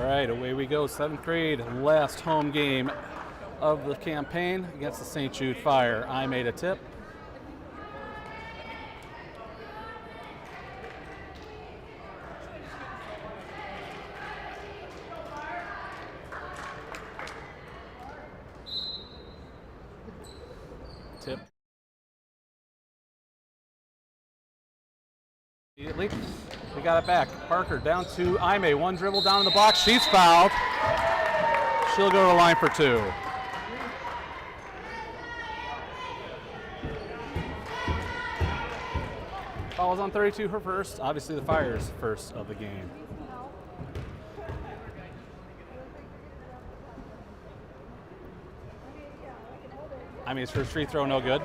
right, away we go. 7th grade, last home game of the campaign against the St. Jude Fire. I made a tip. Tip. Immediately, we got it back. Parker down to Aime. One dribble down in the box. She's fouled. She'll go to the line for 2. Foul was on 32, her first. Obviously, the Fire's first of the game. Aime's first free throw, no good.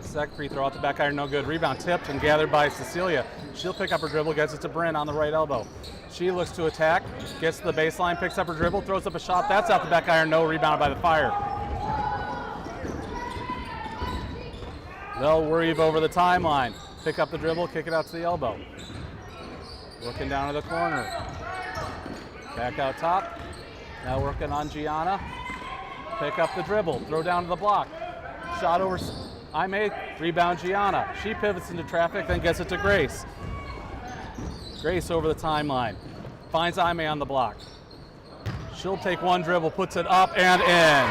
Second free throw out the back iron, no good. Rebound tipped and gathered by Cecilia. She'll pick up her dribble, gets it to Bryn on the right elbow. She looks to attack, gets to the baseline, picks up her dribble, throws up a shot. That's out the back iron, no. Rebounded by the Fire. They'll weave over the timeline. Pick up the dribble, kick it out to the elbow. Looking down to the corner. Back out top. Now working on Gianna. Pick up the dribble, throw down to the block. Shot over Aime, rebound Gianna. She pivots into traffic, then gets it to Grace. Grace over the timeline. Finds Aime on the block. She'll take one dribble, puts it up and in.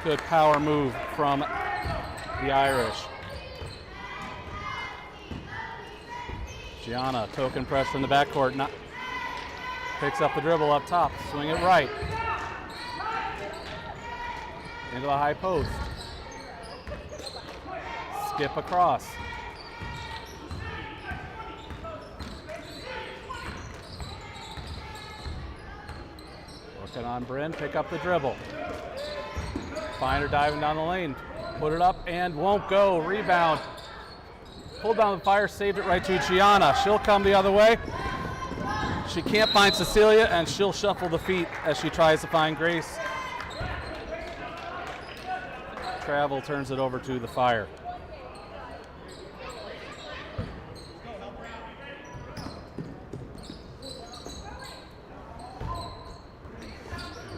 Good power move from the Irish. Gianna, token press from the backcourt. Picks up the dribble up top, swing it right. Into the high post. Skip across. Working on Bryn, pick up the dribble. Find her diving down the lane. Put it up and won't go. Rebound. Pulled down the Fire, saved it right to Gianna. She'll come the other way. She can't find Cecilia and she'll shuffle the feet as she tries to find Grace. Travel turns it over to the Fire.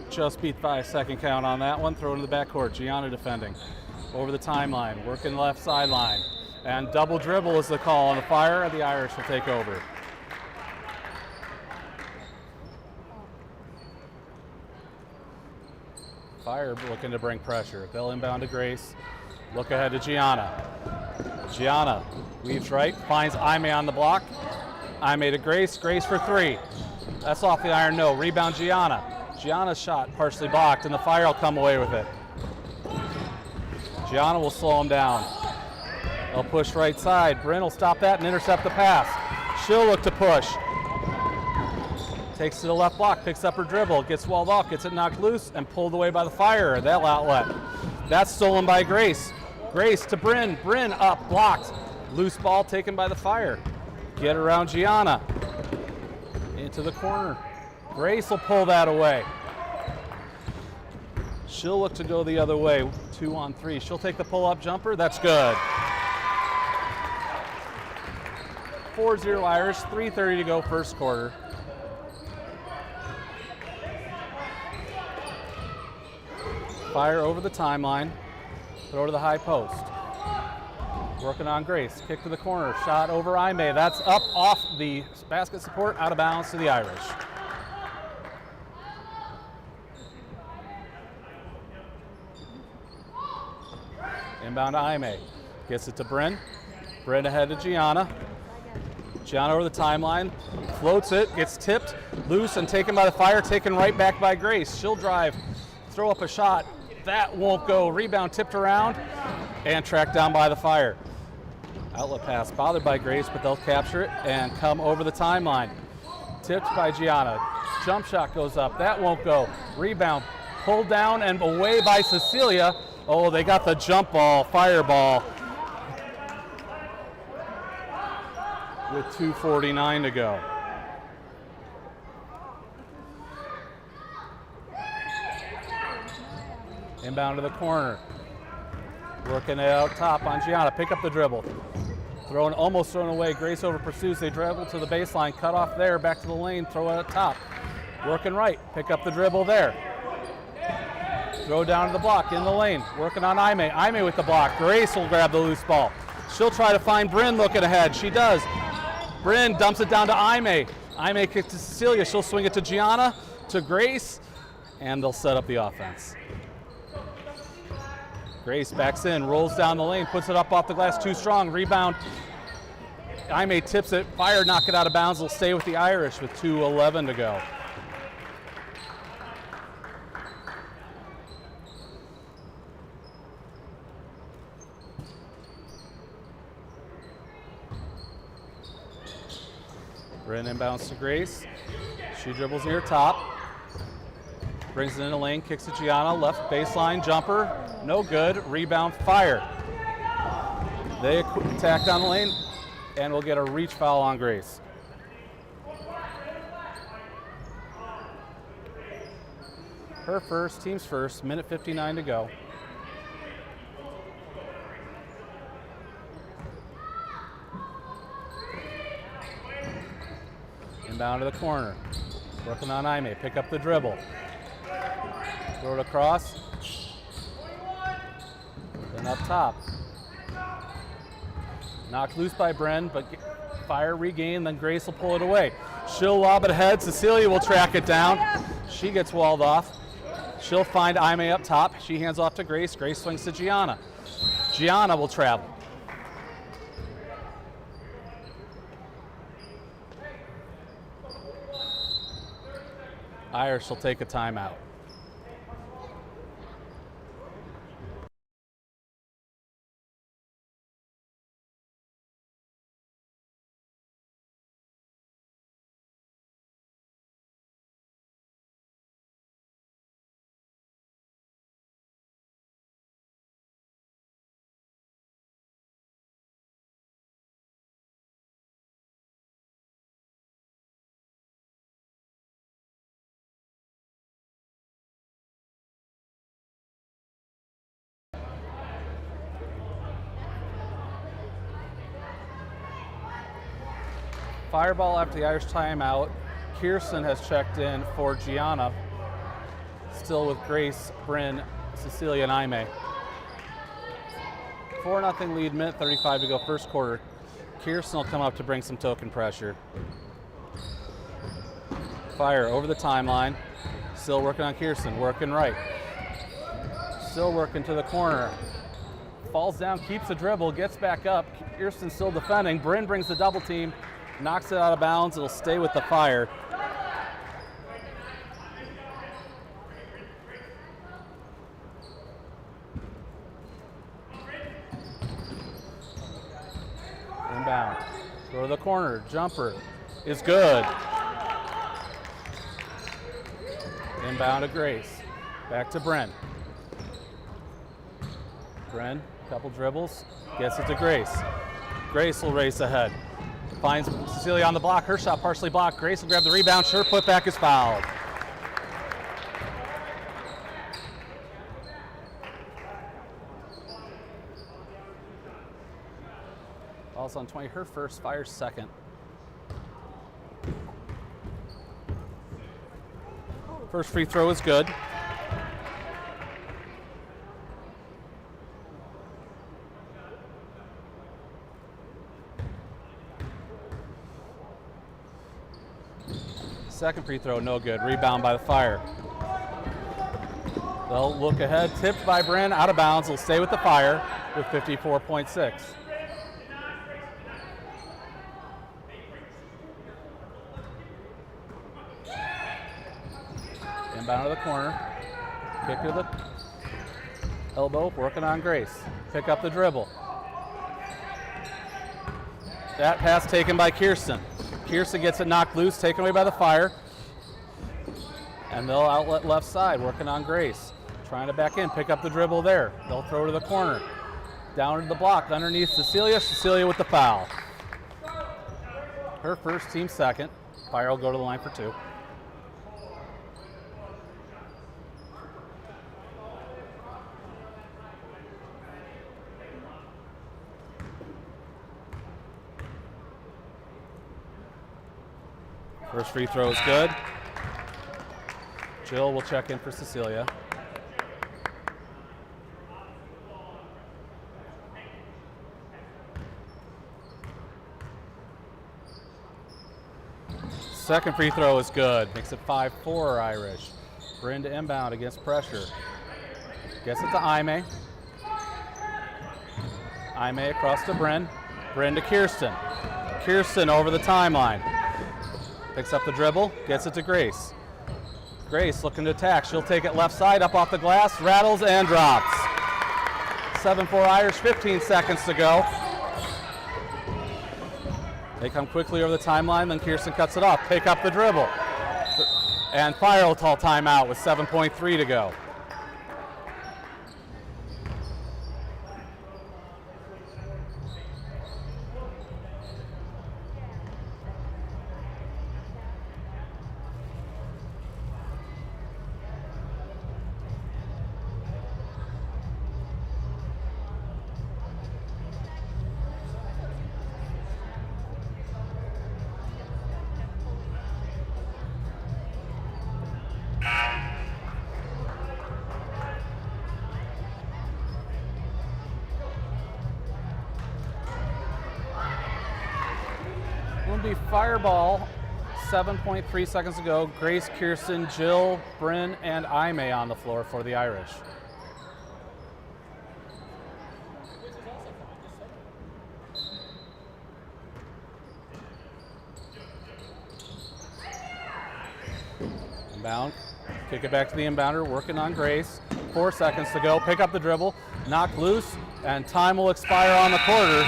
Just beat 5-second count on that one. Throw it in the backcourt. Gianna defending. Over the timeline, working left sideline. And double dribble is the call on the Fire, and the Irish will take over. Fire looking to bring pressure. They'll inbound to Grace. Look ahead to Gianna. Gianna weaves right, finds Aime on the block. Aime to Grace. Grace for 3. That's off the iron, no. Rebound Gianna. Gianna's shot partially blocked, and the Fire will come away with it. Gianna will slow him down. They'll push right side. Bryn will stop that and intercept the pass. She'll look to push. Takes to the left block, picks up her dribble, gets walled off, gets it knocked loose, and pulled away by the Fire. That outlet. That's stolen by Grace. Grace to Bryn. Bryn up, blocked. Loose ball taken by the Fire. Get around Gianna. Into the corner. Grace will pull that away. She'll look to go the other way. 2-on-3. She'll take the pull-up jumper. That's good. 4-0 Irish. 3:30 to go first quarter. Fire over the timeline. Throw to the high post. Working on Grace. Kick to the corner. Shot over Aime. That's up off the basket support. Out of bounds to the Irish. Inbound to Aime. Gets it to Bryn. Bryn ahead to Gianna. Gianna over the timeline. Floats it. Gets tipped. Loose and taken by the Fire. Taken right back by Grace. She'll drive. Throw up a shot. That won't go. Rebound tipped around and tracked down by the Fire. Outlet pass bothered by Grace, but they'll capture it and come over the timeline. Tipped by Gianna. Jump shot goes up. That won't go. Rebound pulled down and away by Cecilia. Oh, they got the jump ball, Fireball. With 2:49 to go. Inbound to the corner. Working it out top on Gianna. Pick up the dribble. Almost thrown away. Grace over pursues. They dribble to the baseline. Cut off there. Back to the lane. Throw it up top. Working right. Pick up the dribble there. Throw down to the block in the lane. Working on Aime. Aime with the block. Grace will grab the loose ball. She'll try to find Bryn looking ahead. She does. Bryn dumps it down to Aime. Aime kicks to Cecilia. She'll swing it to Gianna, to Grace, and they'll set up the offense. Grace backs in, rolls down the lane, puts it up off the glass, too strong. Rebound. Aime tips it. Fire, knock it out of bounds. Will stay with the Irish with 2:11 to go. Bryn inbounds to Grace. She dribbles near top. Brings it in the lane, kicks to Gianna. Left baseline jumper. No good. Rebound, Fire. They attack down the lane, and we'll get a reach foul on Grace. Her first, team's first, minute 59 to go. Inbound to the corner. Working on Aime. Pick up the dribble. Throw it across. Then up top. Knocked loose by Bryn, but Fire regain, then Grace will pull it away. She'll lob it ahead. Cecilia will track it down. She gets walled off. She'll find Aime up top. She hands off to Grace. Grace swings to Gianna. Gianna will travel. Irish will take a timeout. Fireball after the Irish timeout. Kirsten has checked in for Gianna. Still with Grace, Bryn, Cecilia, and Aime. 4-0 lead, minute 35 to go, first quarter. Kirsten will come up to bring some token pressure. Fire over the timeline. Still working on Kirsten, working right. Still working to the corner. Falls down, keeps the dribble, gets back up. Kirsten still defending. Bryn brings the double team. Knocks it out of bounds. It'll stay with the Fire. Inbound. Go to the corner. Jumper is good. Inbound to Grace. Back to Bryn. Bryn, couple dribbles. Gets it to Grace. Grace will race ahead. Finds Cecilia on the block. Her shot partially blocked. Grace will grab the rebound. Her putback is fouled. Also on 20, her first, Fire's second. First free throw is good. Second free throw, no good. Rebound by the Fire. They'll look ahead. Tipped by Bryn, out of bounds. Will stay with the Fire with 54.6. Inbound to the corner. Kick to the elbow, working on Grace. Pick up the dribble. That pass taken by Kirsten. Kirsten gets it knocked loose, taken away by the Fire. And they'll outlet left side, working on Grace. Trying to back in, pick up the dribble there. They'll throw to the corner. Down to the block, underneath Cecilia. Cecilia with the foul. Her first, team second. Fire will go to the line for two. First free throw is good. Jill will check in for Cecilia. Second free throw is good. Makes it 5-4 Irish. Bryn to inbound against pressure. Gets it to Aime. Aime across to Bryn. Bryn to Kirsten. Kirsten over the timeline. Picks up the dribble, gets it to Grace. Grace looking to attack. She'll take it left side, up off the glass, rattles and drops. 7-4 Irish, 15 seconds to go. They come quickly over the timeline, then Kirsten cuts it off. Pick up the dribble. And Fire will call timeout with 7.3 to go. Will be Fireball, 7.3 seconds to go. Grace, Kirsten, Jill, Bryn, and Aime on the floor for the Irish. Inbound, kick it back to the inbounder, working on Grace. 4 seconds to go, pick up the dribble, knock loose, and time will expire on the quarter.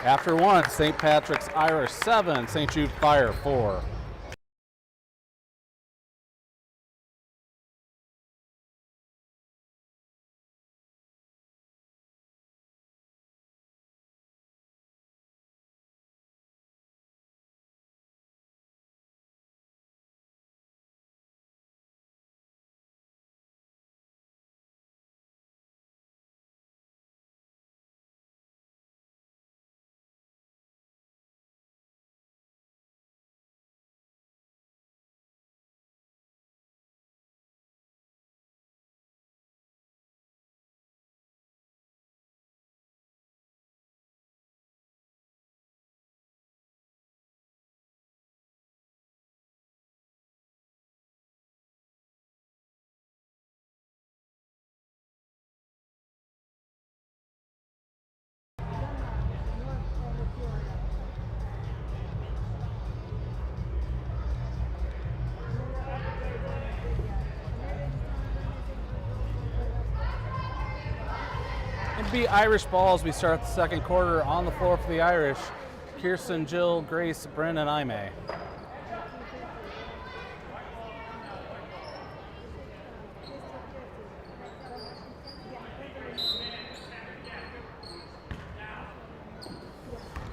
After one, St. Patrick's Irish 7, St. Jude Fire 4. It'll be Irish ball as we start the second quarter. On the floor for the Irish, Kirsten, Jill, Grace, Bryn, and Aime.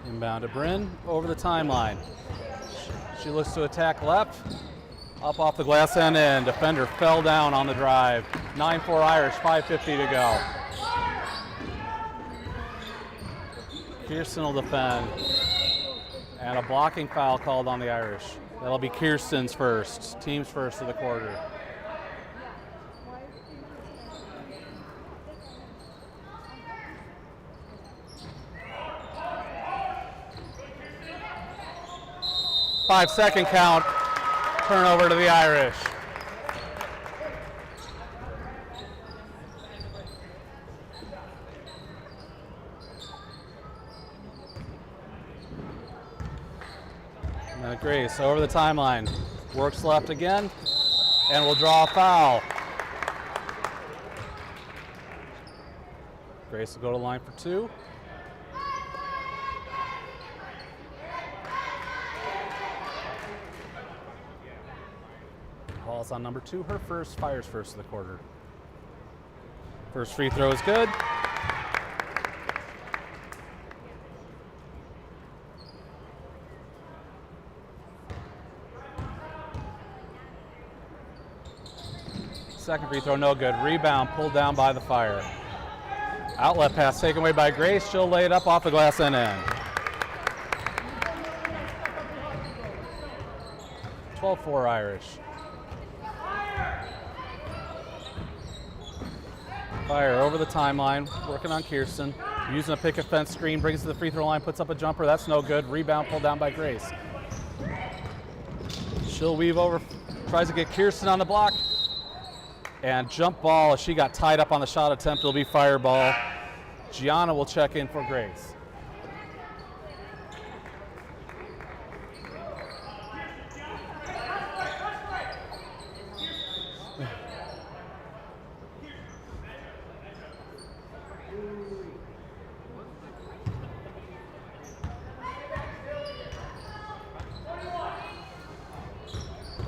Inbound to Bryn, over the timeline. She looks to attack left, up off the glass end in. Defender fell down on the drive. 9-4 Irish, 5:50 to go. Kirsten will defend. And a blocking foul called on the Irish. That'll be Kirsten's first, team's first of the quarter. Five-second count, turnover to the Irish. Now Grace over the timeline, works left again, and will draw a foul. Grace will go to the line for two. Hall's on number two, her first, Fire's first of the quarter. First free throw is good. Second free throw, no good. Rebound pulled down by the Fire. Outlet pass taken away by Grace. She'll lay it up off the glass and in. 12-4 Irish. Fire over the timeline, working on Kirsten. Using a picket fence screen, brings to the free throw line, puts up a jumper. That's no good. Rebound pulled down by Grace. She'll weave over, tries to get Kirsten on the block. And jump ball, as she got tied up on the shot attempt, it'll be fire ball. Gianna will check in for Grace.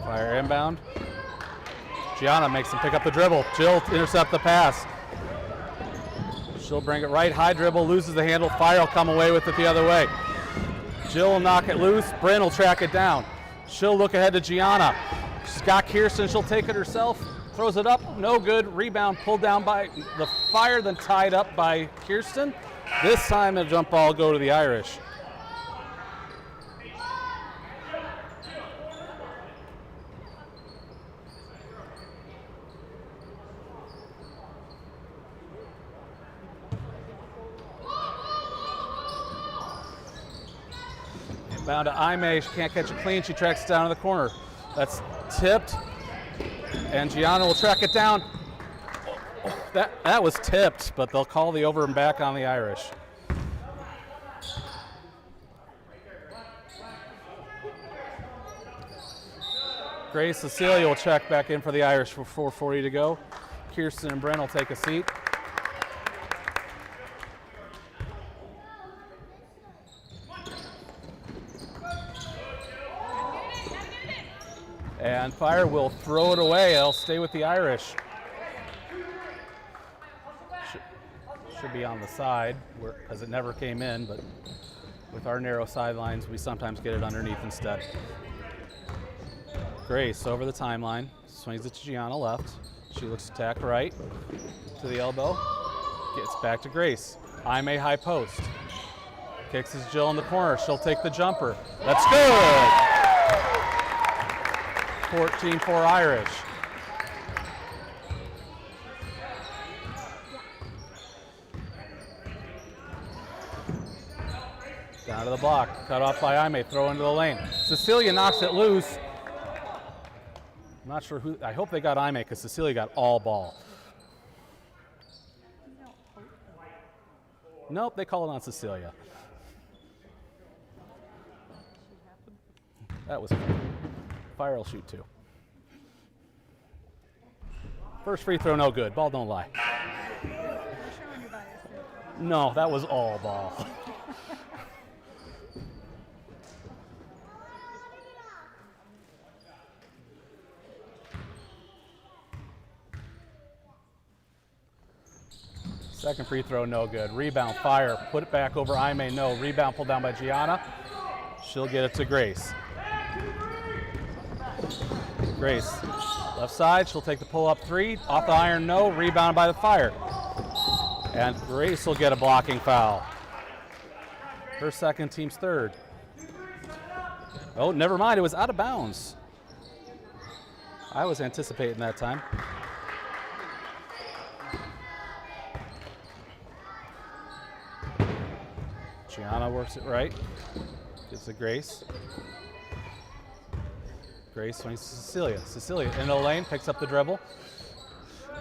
Fire inbound. Gianna makes him pick up the dribble. Jill intercept the pass. She'll bring it right, high dribble, loses the handle. Fire will come away with it the other way. Jill will knock it loose. Bryn will track it down. She'll look ahead to Gianna. She's got Kirsten, she'll take it herself. Throws it up, no good. Rebound pulled down by the Fire, then tied up by Kirsten. This time a jump ball will go to the Irish. Bound to Aime, she can't catch it clean, she tracks it down in the corner. That's tipped, and Gianna will track it down. That was tipped, but they'll call the over and back on the Irish. Grace Cecilia will check back in for the Irish for 4:40 to go. Kirsten and Bryn will take a seat. And Fire will throw it away. It'll stay with the Irish. Should be on the side, because it never came in, but with our narrow sidelines, we sometimes get it underneath instead. Grace over the timeline, swings it to Gianna left. She looks to attack right, to the elbow, gets back to Grace. Aime high post. Kicks his Jill in the corner. She'll take the jumper. That's good! 14-4 Irish. Down to the block, cut off by Aime, throw into the lane. Cecilia knocks it loose. I'm not sure who, I hope they got Aime because Cecilia got all ball. Nope, they call it on Cecilia. That was Fire will shoot two. First free throw, no good. Ball don't lie. No, that was all ball. Second free throw, no good. Rebound, Fire, put it back over Aime, no. Rebound pulled down by Gianna. She'll get it to Grace. Grace, left side, she'll take the pull-up three. Off the iron, no. Rebound by the Fire. And Grace will get a blocking foul. Her second, team's third. Oh, never mind, it was out of bounds. I was anticipating that time. Gianna works it right, gets to Grace. Grace swings to Cecilia. Cecilia into the lane, picks up the dribble,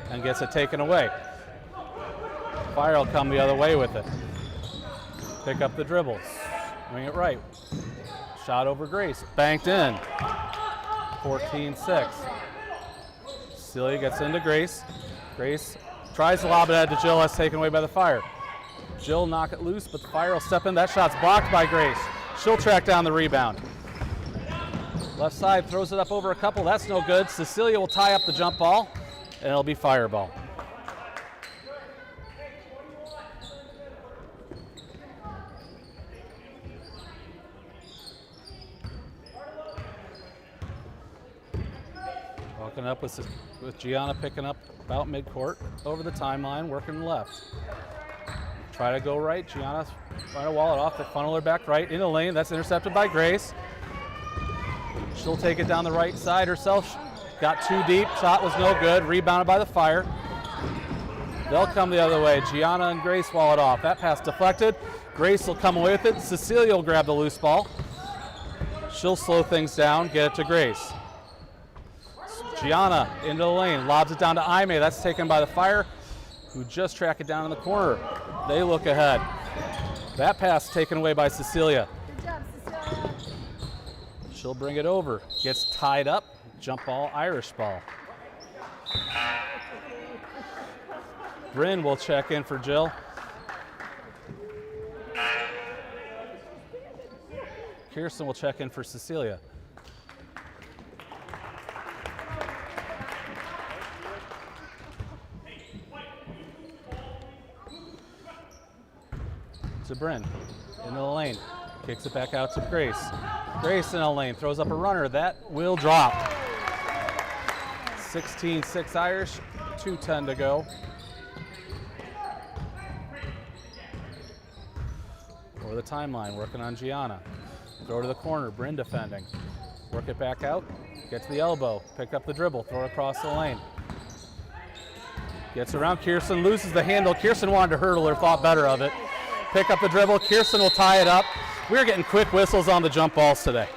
and gets it taken away. Fire will come the other way with it. Pick up the dribble, swing it right. Shot over Grace, banked in. 14-6. Cecilia gets into Grace. Grace tries to lob it ahead to Jill, that's taken away by the Fire. Jill knock it loose, but the Fire will step in. That shot's blocked by Grace. She'll track down the rebound. Left side throws it up over a couple. That's no good. Cecilia will tie up the jump ball, and it'll be Fire ball. Walking up with Gianna picking up about midcourt, over the timeline, working left. Try to go right. Gianna trying to wall it off, but funnel her back right in the lane. That's intercepted by Grace. She'll take it down the right side herself. Got too deep. Shot was no good. Rebounded by the Fire. They'll come the other way. Gianna and Grace wall it off. That pass deflected. Grace will come away with it. Cecilia will grab the loose ball. She'll slow things down, get it to Grace. Gianna into the lane, lobs it down to Aime. That's taken by the Fire, who just track it down in the corner. They look ahead. That pass taken away by Cecilia. Good job, Cecilia. She'll bring it over. Gets tied up. Jump ball, Irish ball. Bryn will check in for Jill. Kirsten will check in for Cecilia. To Bryn, into the lane, kicks it back out to Grace. Grace in the lane, throws up a runner, that will drop. 16-6 Irish, 2:10 to go. Over the timeline, working on Gianna. Throw to the corner, Bryn defending. Work it back out, get to the elbow, pick up the dribble, throw it across the lane. Gets around, Kirsten loses the handle. Kirsten wanted to hurdle her, thought better of it. Pick up the dribble, Kirsten will tie it up. We're getting quick whistles on the jump balls today.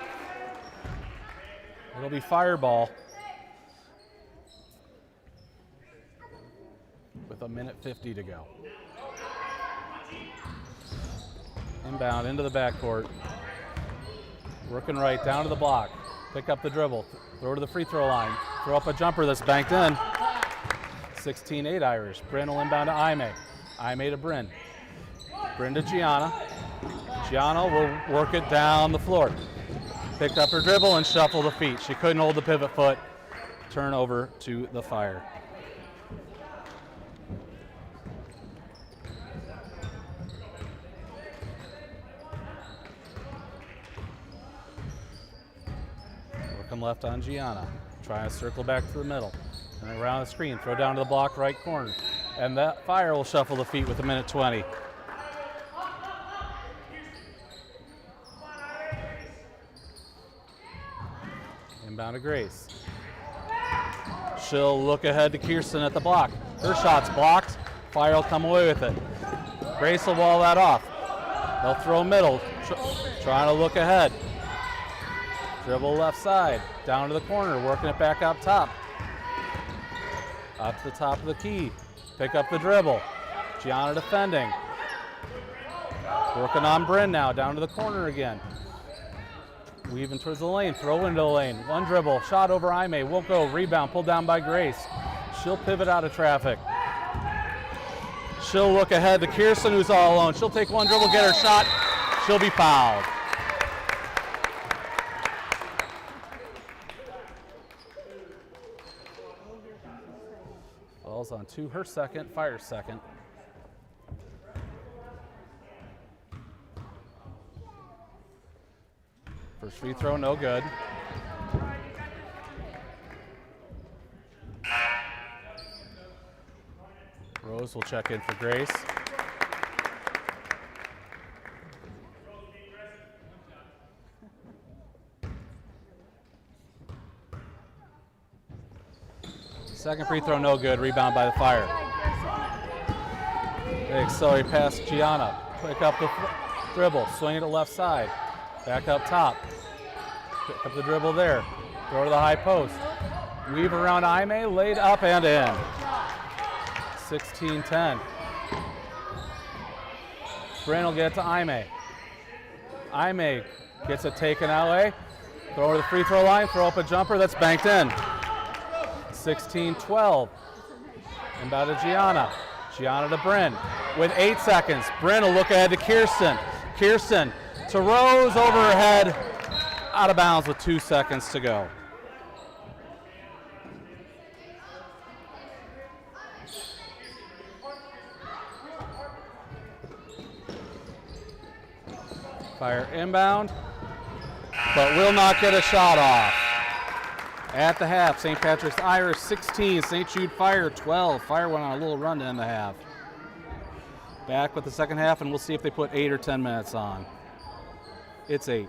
It'll be Fireball with 1:50 to go. Inbound into the backcourt. Working right down to the block. Pick up the dribble, throw to the free throw line. Throw up a jumper that's banked in. 16-8 Irish. Bryn will inbound to Aime. Aime to Bryn. Bryn to Gianna. Gianna will work it down the floor. Picked up her dribble and shuffle the feet. She couldn't hold the pivot foot. Turnover to the Fire. Working left on Gianna. Trying to circle back to the middle. And around the screen, throw down to the block right corner. And that Fire will shuffle the feet with 1:20. Inbound to Grace. She'll look ahead to Kirsten at the block. Her shot's blocked. Fire will come away with it. Grace will wall that off. They'll throw middle, trying to look ahead. Dribble left side, down to the corner, working it back up top. Up to the top of the key. Pick up the dribble. Gianna defending. Working on Bryn now, down to the corner again. Weaving towards the lane, throw into the lane. One dribble, shot over Aime, won't go. Rebound, pulled down by Grace. She'll pivot out of traffic. She'll look ahead to Kirsten, who's all alone. She'll take one dribble, get her shot. She'll be fouled. Ball's on two, her second, Fire's second. First free throw, no good. Rose will check in for Grace. Second free throw, no good. Rebound by the Fire. They accelerate past Gianna. Pick up the dribble, swing it to left side. Back up top. Pick up the dribble there. Throw to the high post. Weave around Aime, laid up and in. 16-10. Bryn will get it to Aime. Aime gets it taken away. Throw to the free throw line, throw up a jumper that's banked in. 16-12. Inbound to Gianna. Gianna to Bryn. With 8 seconds, Bryn will look ahead to Kirsten. Kirsten to Rose, over her head, out of bounds with 2 seconds to go. Fire inbound, but will not get a shot off. At the half, St. Patrick's Irish 16, St. Jude Fire 12. Fire went on a little run to end the half. Back with the second half, and we'll see if they put 8 or 10 minutes on. It's 8.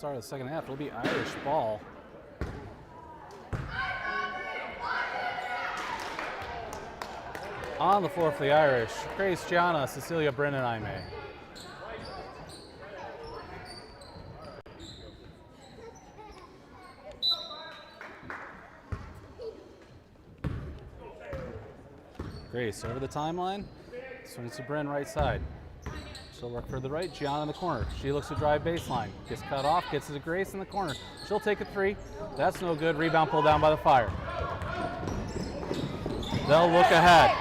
start of the second half. It'll be Irish ball. On the floor for the Irish, Grace, Gianna, Cecilia, Brennan, Aime. Grace over the timeline, swings to Bryn right side. She'll work for the right, Gianna in the corner. She looks to drive baseline, gets cut off, gets it to Grace in the corner. She'll take a three, that's no good, rebound pulled down by the Fire. They'll look ahead.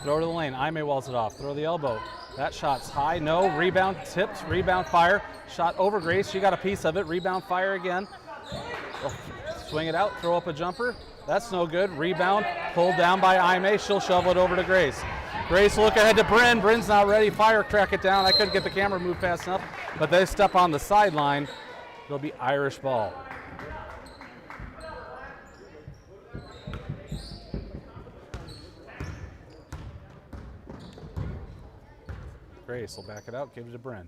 Throw to the lane, Aime walls it off, throw the elbow. That shot's high, no, rebound tipped, rebound Fire. Shot over Grace, she got a piece of it, rebound Fire again. Swing it out, throw up a jumper. That's no good. Rebound pulled down by Aime. She'll shovel it over to Grace. Grace will look ahead to Bryn. Bryn's not ready. Fire track it down. I couldn't get the camera moved fast enough, but they step on the sideline. It'll be Irish ball. Grace will back it out, give it to Bryn.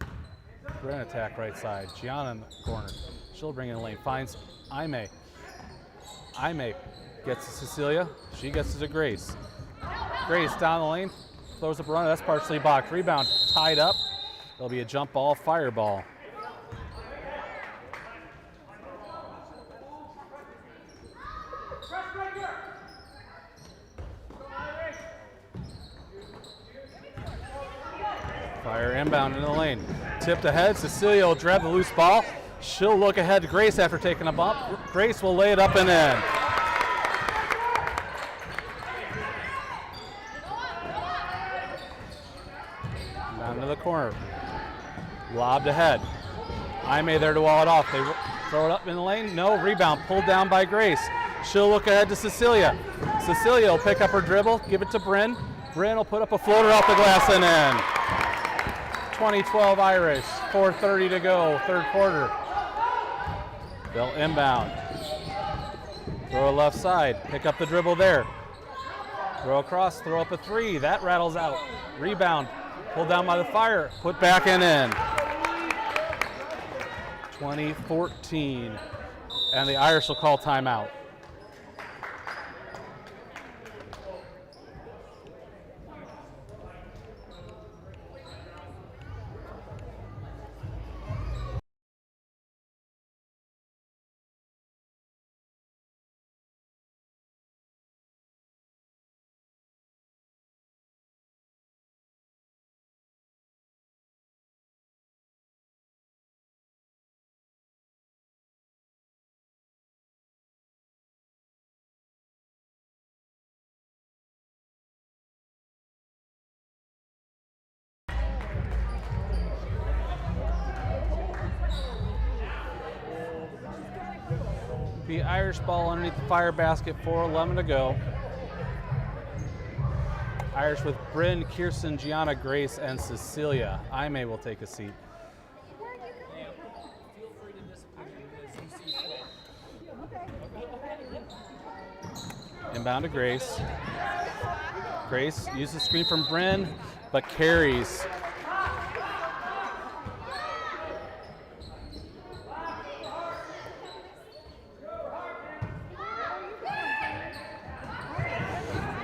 Bryn attack right side. Gianna in the corner. She'll bring in the lane. Finds Aime. Aime gets to Cecilia. She gets it to Grace. Grace down the lane. Throws up a run. That's partially blocked. Rebound tied up. It'll be a jump ball, Fire ball. Fire inbound into the lane. Tipped ahead. Cecilia will grab the loose ball. She'll look ahead to Grace after taking a bump. Grace will lay it up and in. Down to the corner. Lobbed ahead. Aime there to wall it off. They throw it up in the lane. No, rebound pulled down by Grace. She'll look ahead to Cecilia. Cecilia will pick up her dribble, give it to Bryn. Bryn will put up a floater off the glass and in. 2012 Irish, 4:30 to go, third quarter. They'll inbound. Throw left side, pick up the dribble there. Throw across, throw up a three. That rattles out. Rebound, pulled down by the Fire, put back and in. 2014. And the Irish will call timeout. The Irish ball underneath the Fire basket, 4:11 to go. Irish with Bryn, Kirsten, Gianna, Grace, and Cecilia. Aime will take a seat. Inbound to Grace. Grace uses the screen from Bryn, but carries.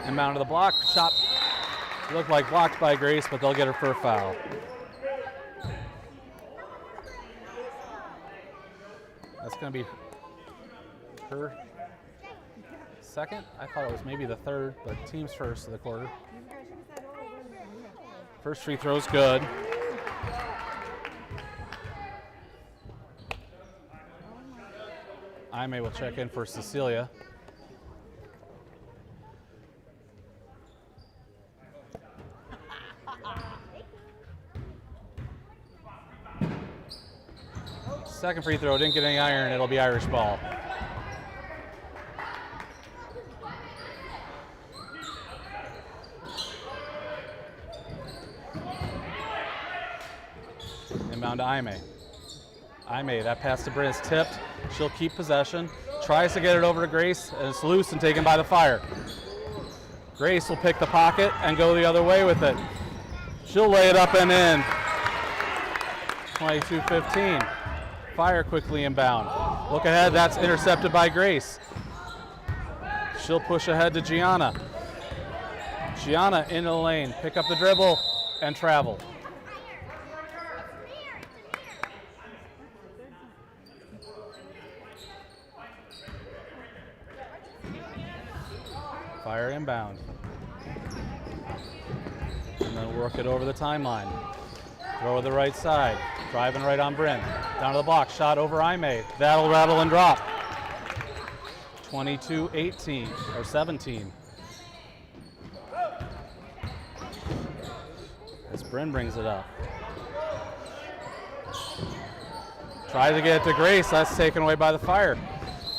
Inbound to the block, shot looked like blocked by Grace, but they'll get her for a foul. That's going to be her second. I thought it was maybe the third, but team's first of the quarter. First free throw's good. Aime will check in for Cecilia. Second free throw, didn't get any iron, it'll be Irish ball. Inbound to Aime. Aime, that pass to Bryn is tipped. She'll keep possession. Tries to get it over to Grace, and it's loose and taken by the Fire. Grace will pick the pocket and go the other way with it. She'll lay it up and in. 22-15. fire, quickly inbound. Look ahead, that's intercepted by Grace. She'll push ahead to Gianna. Gianna into the lane, pick up the dribble and travel. Fire inbound. And then work it over the timeline. Throw to the right side. Driving right on Bryn. Down to the block. Shot over Aime. That'll rattle and drop. 22-18 or 17. As Bryn brings it up. Tries to get it to Grace. That's taken away by the Fire.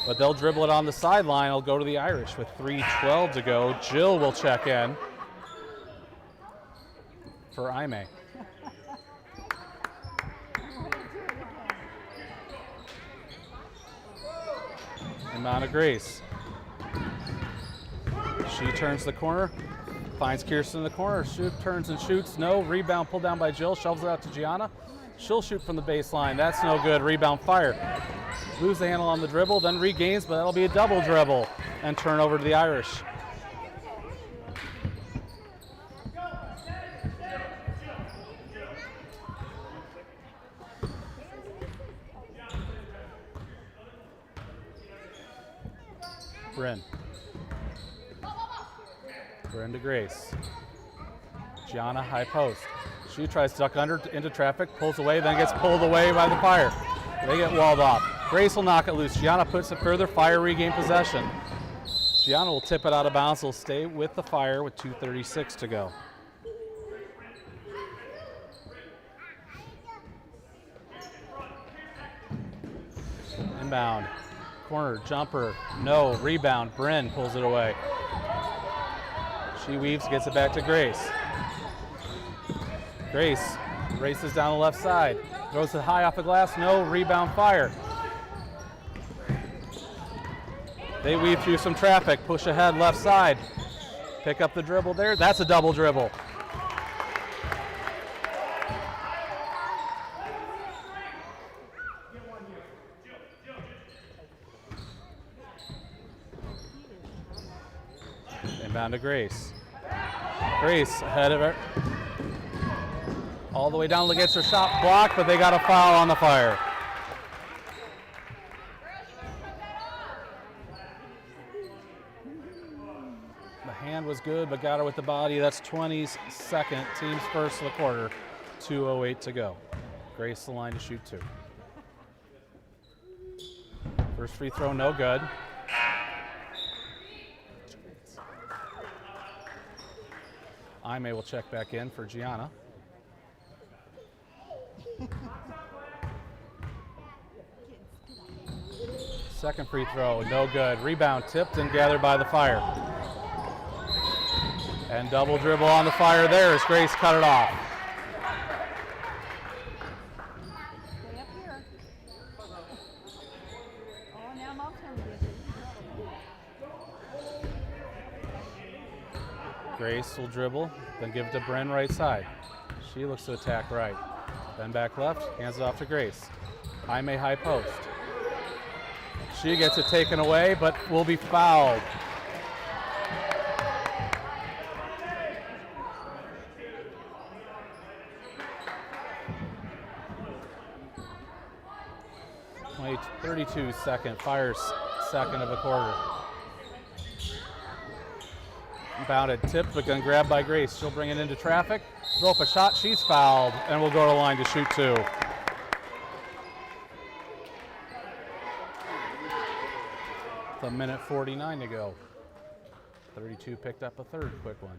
But they'll dribble it on the sideline. It'll go to the Irish with 3:12 to go. Jill will check in for Aime. Inbound to Grace. She turns the corner, finds Kirsten in the corner, turns and shoots. No, rebound pulled down by Jill, shovels it out to Gianna. She'll shoot from the baseline. That's no good. Rebound Fire. Lose the handle on the dribble, then regains, but that'll be a double dribble and turnover to the Irish. Bryn. Bryn to Grace. Gianna, high post. She tries to duck under into traffic, pulls away, then gets pulled away by the Fire. They get walled off. Grace will knock it loose. Gianna puts it further. Fire regain possession. Gianna will tip it out of bounds. Will stay with the Fire with 2:36 to go. Inbound. Corner, jumper, no. Rebound. Bryn pulls it away. She weaves, gets it back to Grace. Grace races down the left side. Throws it high off the glass. No. Rebound Fire. They weave through some traffic. Push ahead left side. Pick up the dribble there. That's a double dribble. Inbound to Grace. Grace ahead of her. All the way down, gets her shot blocked, but they got a foul on the Fire. The hand was good, but got her with the body. That's 22nd, team's first of the quarter. 2:08 to go. Grace the line to shoot two. First free throw, no good. Aime will check back in for Gianna. Second free throw, no good. Rebound tipped and gathered by the Fire. And double dribble on the Fire there as Grace cut it off. Stay up here. Oh, now Mom's coming to Grace will dribble, then give it to Bryn right side. She looks to attack right. Then back left, hands it off to Grace. Jaime high post. She gets it taken away, but will be fouled. Only 32 second, Fire's second of the quarter. Bounded, tipped, but then grabbed by Grace. She'll bring it into traffic, throw up a shot, she's fouled, and will go to the line to shoot two. It's a minute 49 to go. 32 picked up a third quick one.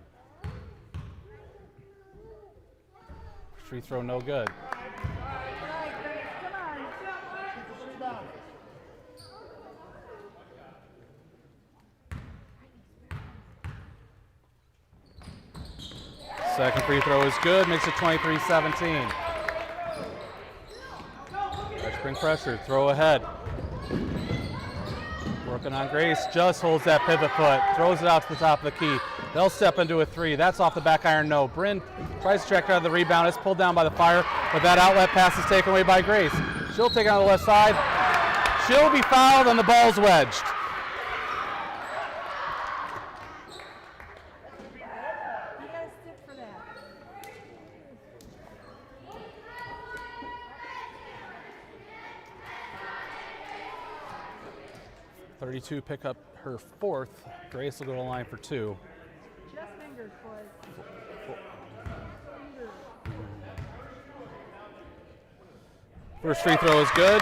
Free throw no good. Second free throw is good, makes it 23-17. Bring pressure, throw ahead. Working on Grace, just holds that pivot foot, throws it out to the top of the key. They'll step into a three. That's off the back iron, no. Bryn tries to track out of the rebound. It's pulled down by the Fire, but that outlet pass is taken away by Grace. She'll She'll take it on the left side. She'll be fouled and the ball's wedged. You gotta stick for that. 32 pick up her fourth. Grace will go to the line for 2. Just fingers, boys. Fingers. First free throw is good.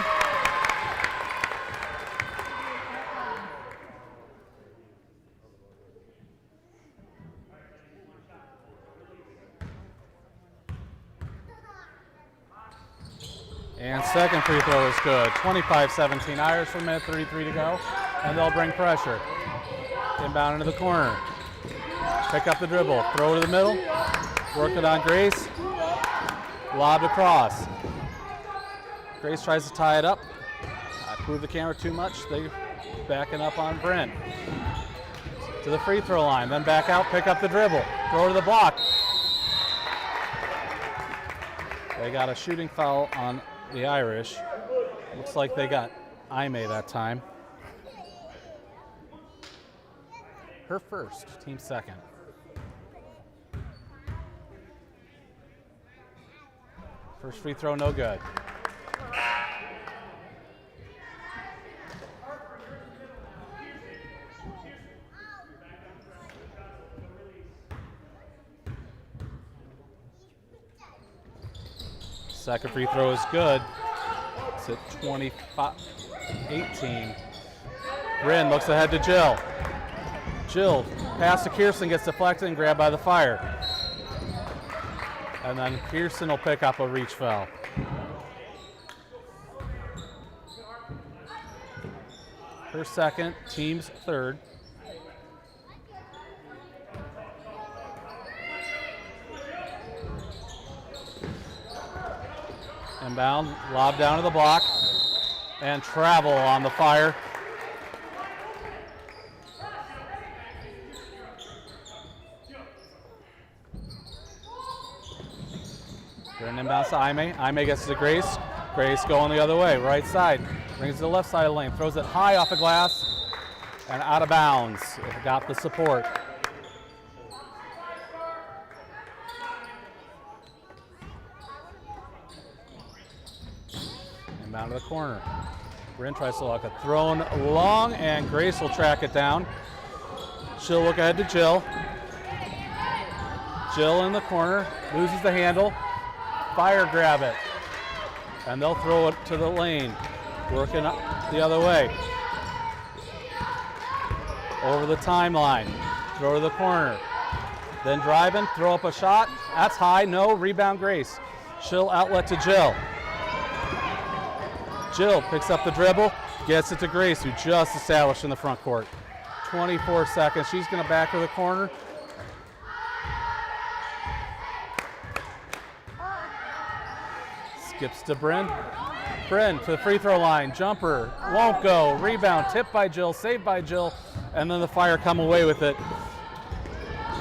And second free throw is good. 25-17 Irish, 1 minute 33 to go. And they'll bring pressure. Inbound into the corner. Pick up the dribble. Throw to the middle. Work it on Grace. Lobbed across. Grace tries to tie it up. I move the camera too much. They backing up on Bryn. To the free throw line. Then back out. Pick up the dribble. Throw to the block. They got a shooting foul on the Irish. Looks like they got Aime that time. Her first, team second. First free throw, no good. Second free throw is good. It's at 25-18. Bryn looks ahead to Jill. Jill, pass to Kirsten, gets deflected and grabbed by the Fire. And then Kirsten will pick up a reach foul. Her second, team's third. Inbound, lob down to the block, and travel on the Fire. Bryn inbounds to Aime. Aime gets to Grace. Grace going the other way, right side. Brings it to the left side of the lane. Throws it high off the glass and out of bounds. It got the support. Inbound to the corner. Bryn tries to lock it. Thrown long, and Grace will track it down. She'll look ahead to Jill. Jill in the corner, loses the handle. Fire grab it, and they'll throw it to the lane. Working up the other way. Over the timeline, throw to the corner. Then driving, throw up a shot. That's high, no, rebound Grace. She'll outlet to Jill. Jill picks up the dribble, gets it to Grace, who just established in the front court. 24 seconds, she's gonna back to the corner. Skips to Bryn. Bryn to the free throw line. Jumper won't go. Rebound tipped by Jill, saved by Jill, and then the Fire come away with it.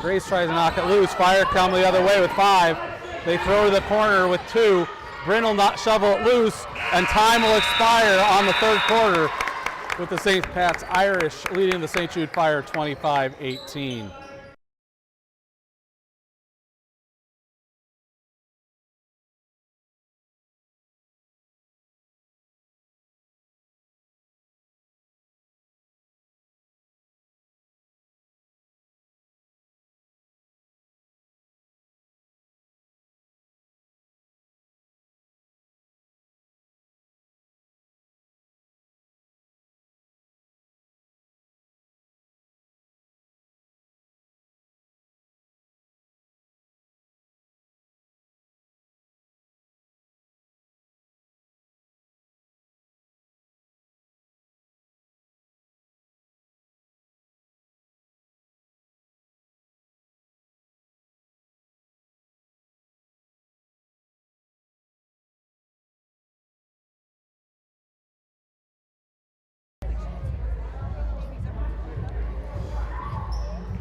Grace tries to knock it loose. Fire come the other way with 5. They throw to the corner with 2. Bryn will not shovel it loose, and time will expire on the third quarter with the St. Pat's Irish leading the St. Jude Fire 25-18.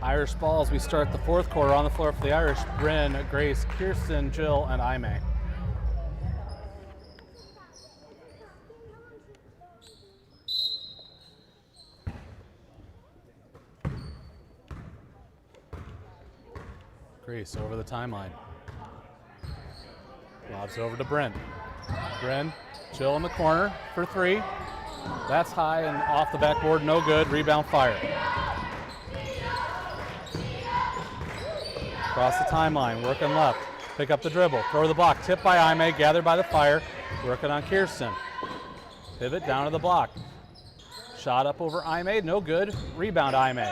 Irish ball as we start the fourth quarter. On the floor for the Irish, Bryn, Grace, Kirsten, Jill, and Aime. Grace over the timeline. Lobs over to Bryn. Bryn, Jill in the corner for three. That's high and off the backboard, no good. Rebound Fire. Across the timeline, working left. Pick up the dribble, throw the block. Tipped by Aime, gathered by the Fire. Working on Kirsten. Pivot down to the block. Shot up over Aime, no good. Rebound Aime.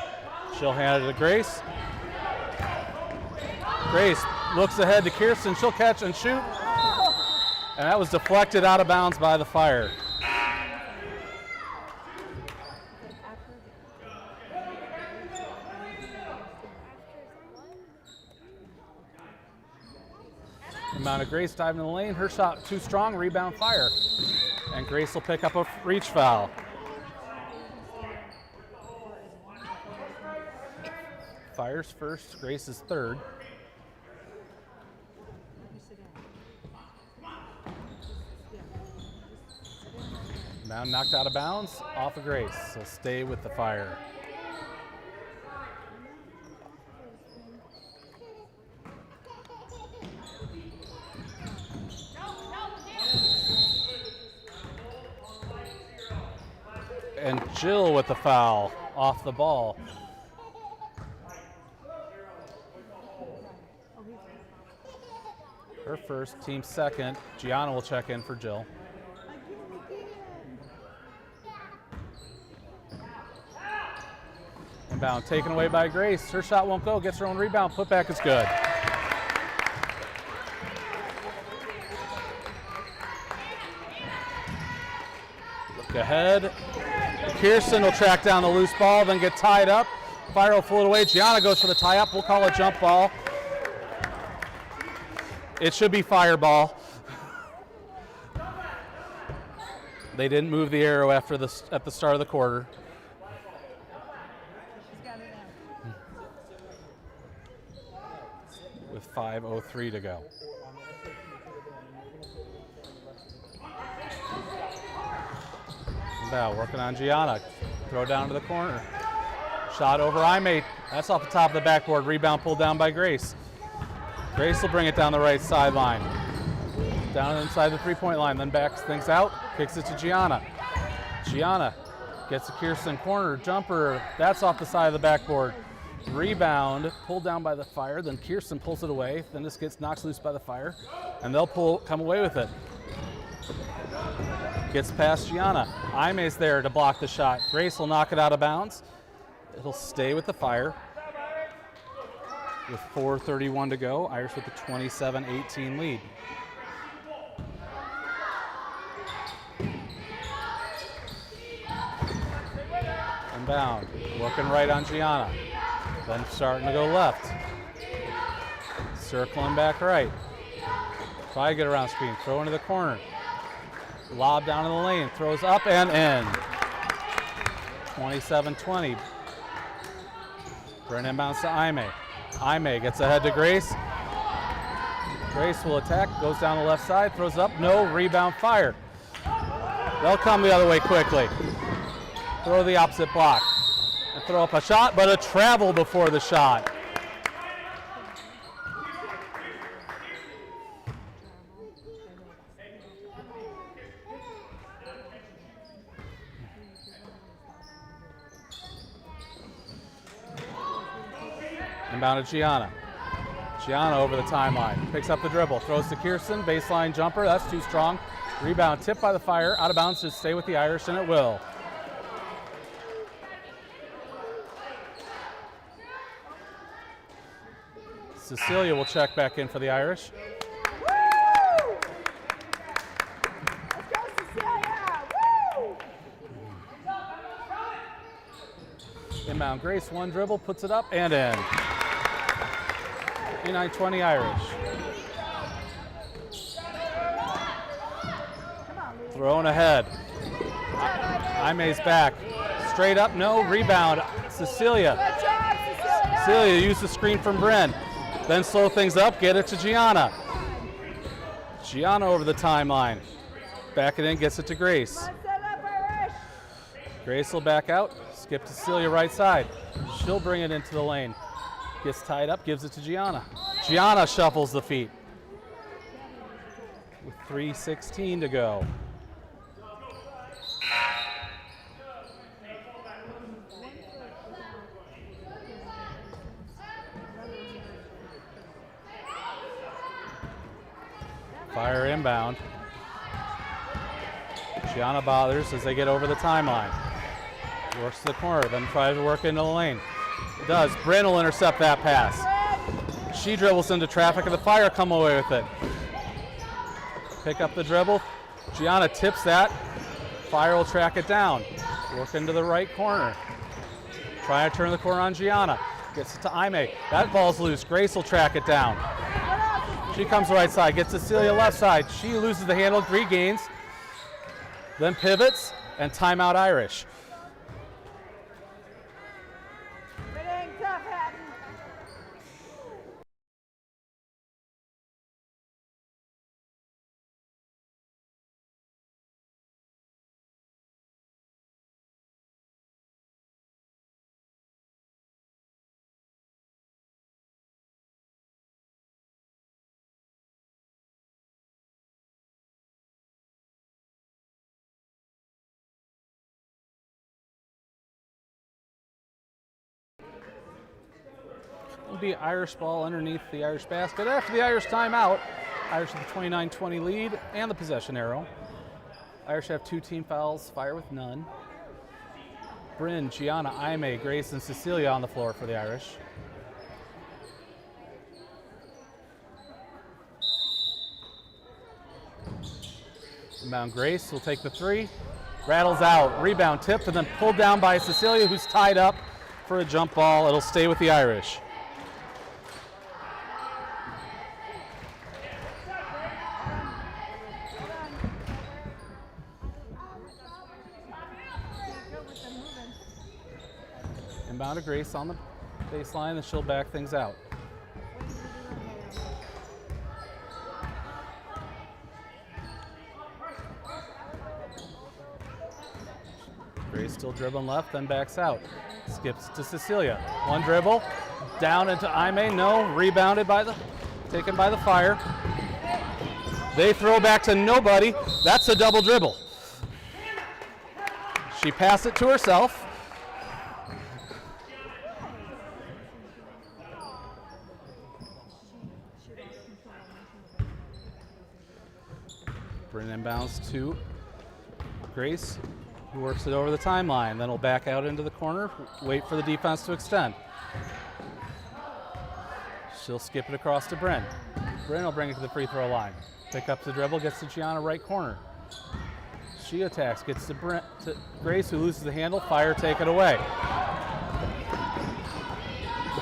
She'll hand it to Grace. Grace looks ahead to Kirsten. She'll catch and shoot. And that was deflected out of bounds by the Fire. Amount of Grace diving in the lane. Her shot too strong. Rebound Fire. And Grace will pick up a reach foul. Fire's first. Grace is third. Mound knocked out of bounds, off of Grace, so stay with the Fire. And Jill with the foul, off the ball. Her first, team second. Gianna will check in for Jill. Inbound taken away by Grace. Her shot won't go, gets her own rebound. Putback is good. Look ahead. Kirsten will track down the loose ball, then get tied up. Fire will pull it away. Gianna goes for the tie up. We'll call it jump ball. It should be Fire ball. They didn't move the arrow at the start of the quarter. With 5:03 to go. Now working on Gianna. Throw down to the corner. Shot over Aime. That's off the top of the backboard. Rebound pulled down by Grace. Grace will bring it down the right sideline. Down inside the three-point line, then backs things out, kicks it to Gianna. Gianna gets to Kirsten corner, jumper. That's off the side of the backboard. Rebound, pulled down by the Fire, then Kirsten pulls it away, then this gets knocked loose by the Fire, and they'll come away with it. Gets past Gianna. Aime's there to block the shot. Grace will knock it out of bounds. It'll stay with the Fire. With 4:31 to go, Irish with a 27-18 lead. Inbound, looking right on Gianna. Then starting to go left. Circling back right. Try to get around screen, throw into the corner. Lob down in the lane, throws up and in. 27-20. Bryn inbounds to Aime. Aime gets ahead to Grace. Grace will attack, goes down the left side, throws up, no, rebound Fire. They'll come the other way quickly. Throw the opposite block. And throw up a shot, but a travel before the shot. Inbound to Gianna. Gianna over the timeline. Picks up the dribble. Throws to Kirsten. Baseline jumper. That's too strong. Rebound tipped by the Fire. Out of bounds to stay with the Irish, and it will. Cecilia will check back in for the Irish. Woo! Let's go, Cecilia! Woo! Inbound Grace, one dribble, puts it up and in. 29-20 Irish. Thrown ahead. Aime's back. Straight up, no, rebound. Cecilia. Good job, Cecilia! Cecilia used the screen from Bryn. Then slow things up, get it to Gianna. Gianna over the timeline. Back it in, gets it to Grace. Set up, Irish! Grace will back out, skip to Cecilia right side. She'll bring it into the lane. Gets tied up, gives it to Gianna. Gianna shuffles the feet. With 3:16 to go. Fire inbound. Gianna bothers as they get over the timeline. Works to the corner, then tries to work into the lane. Does. Bryn will intercept that pass. She dribbles into traffic and the Fire come away with it. Pick up the dribble. Gianna tips that. Fire will track it down. Work into the right corner. Try to turn the corner on Gianna. Gets it to Aime. That ball's loose. Grace will track it down. She comes right side, gets Cecilia left side. She loses the handle, regains, then pivots, and timeout Irish. Winning, tough Hatton. Will be Irish ball underneath the Irish basket. After the Irish timeout, Irish with the 29-20 lead and the possession arrow. Irish have 2 team fouls, Fire with none. Bryn, Gianna, Aime, Grace, and Cecilia on the floor for the Irish. Inbound Grace will take the 3. Rattles out, rebound tipped, and then pulled down by Cecilia, who's tied up for a jump ball. It'll stay with the Irish. Inbound to Grace on the baseline, and she'll back things out. Grace still dribbling left, then backs out. Skips to Cecilia. One dribble, down into Aime, no, rebounded by taken by the Fire. They throw back to nobody. That's a double dribble. She passed it to herself. Bryn inbounds to Grace, who works it over the timeline. Then will back out into the corner, wait for the defense to extend. She'll skip it across to Bryn. Bryn will bring it to the free throw line. Pick up the dribble, gets to Gianna right corner. She attacks, gets to Grace, who loses the handle. Fire take it away.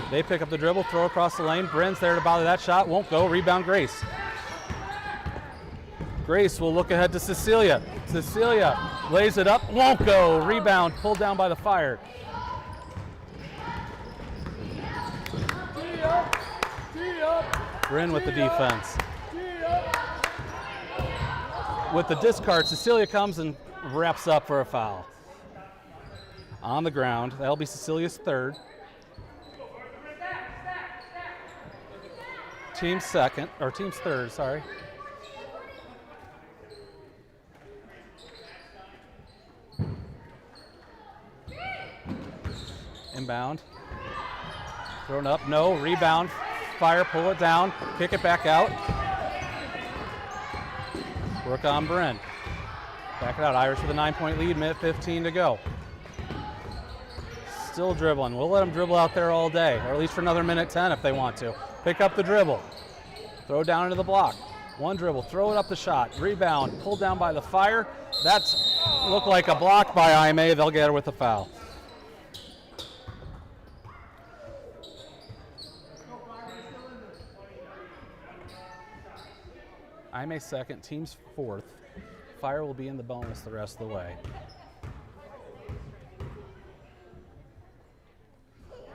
They pick up the dribble, throw across the lane. Bryn's there to bother that shot, won't go. Rebound Grace. Grace will look ahead to Cecilia. Cecilia lays it up, won't go. Rebound pulled down by the Fire. Bryn with the defense. With the discard, Cecilia comes and wraps up for a foul. On the ground, that'll be Cecilia's 3rd. Team's 3rd, sorry. Inbound. Thrown up, no. Rebound. Fire, pull it down. Kick it back out. Work on Bryn. Back it out. Irish with a 9-point lead, minute 15 to go. Still dribbling. We'll let them dribble out there all day, or at least for another minute 10 if they want to. Pick up the dribble. Throw down into the block. One dribble, throw it up the shot. Rebound, pulled down by the Fire. That's looked like a block by Aime. They'll get her with a foul. Aime 2nd, team's 4th. Fire will be in the bonus the rest of the way.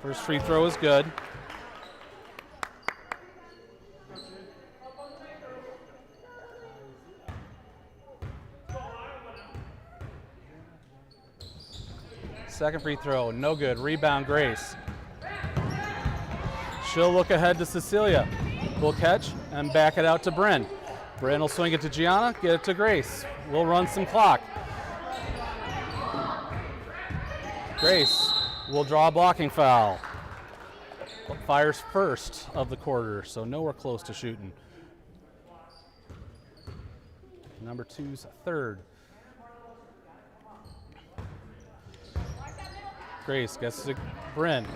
First free throw is good. Second free throw, no good. Rebound Grace. She'll look ahead to Cecilia. We'll catch and back it out to Bryn. Bryn will swing it to Gianna, get it to Grace. We'll run some clock. Grace will draw a blocking foul. Fires first of the quarter, so nowhere close to shooting. Number 2's third. Grace gets to Bryn.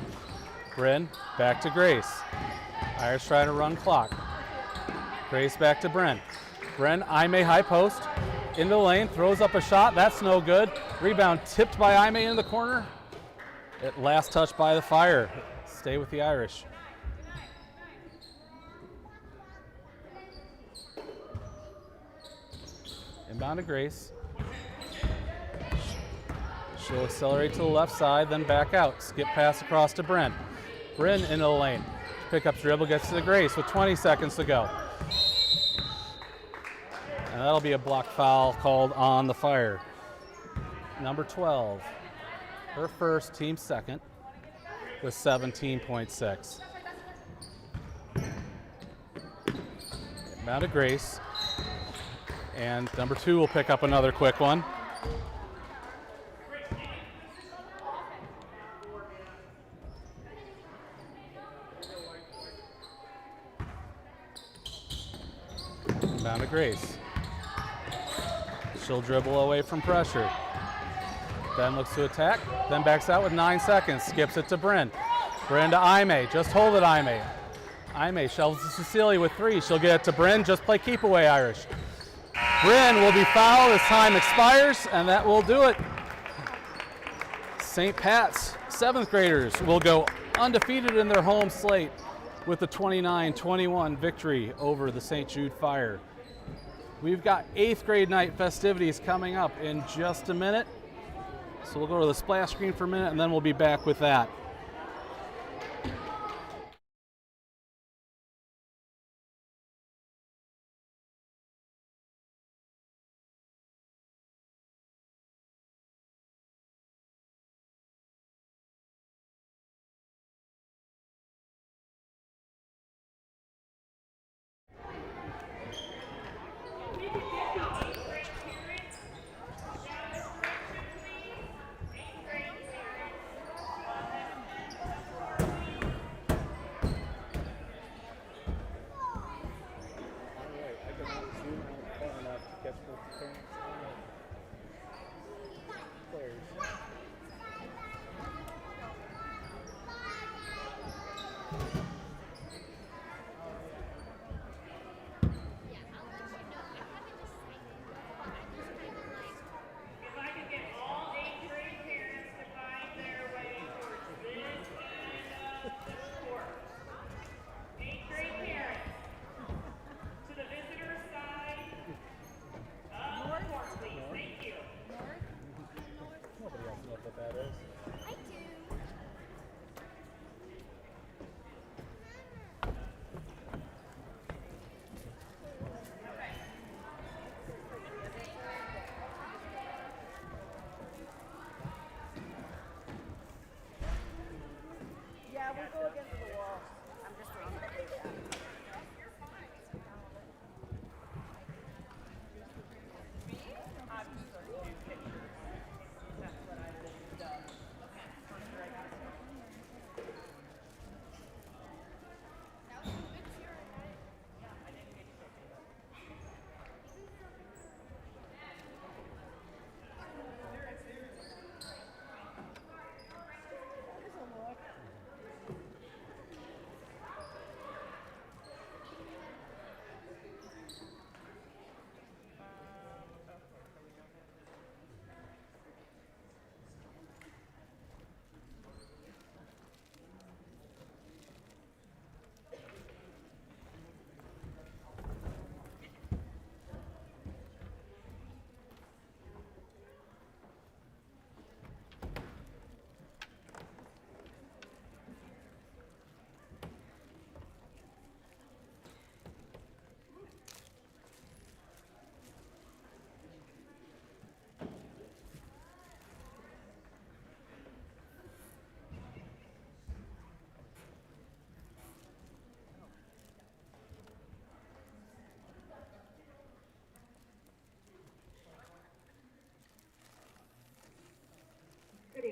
Bryn back to Grace. Irish trying to run clock. Grace back to Bryn. Bryn, Aime high post. Into the lane, throws up a shot. That's no good. Rebound tipped by Aime in the corner. At last touch by the Fire. Stay with the Irish. Inbound to Grace. She'll accelerate to the left side, then back out. Skip pass across to Bryn. Bryn into the lane. Pickup dribble gets to the Grace with 20 seconds to go. And that'll be a block foul called on the Fire. Number 12, her first, team second, with 17.6. Now to Grace. And number 2 will pick up another quick one. Down to Grace. She'll dribble away from pressure. Then looks to attack, then backs out with 9 seconds. Skips it to Bryn. Bryn to Aime. Just hold it, Aime. Aime shelves to Cecilia with 3. She'll get it to Bryn. Just play keep away, Irish. Bryn will be fouled as time expires, and that will do it. St. Pat's 7th graders will go undefeated in their home slate with the 29-21 victory over the St. Jude Fire. We've got 8th grade night festivities coming up in just a minute. So we'll go to the splash screen for a minute and then we'll be back with that.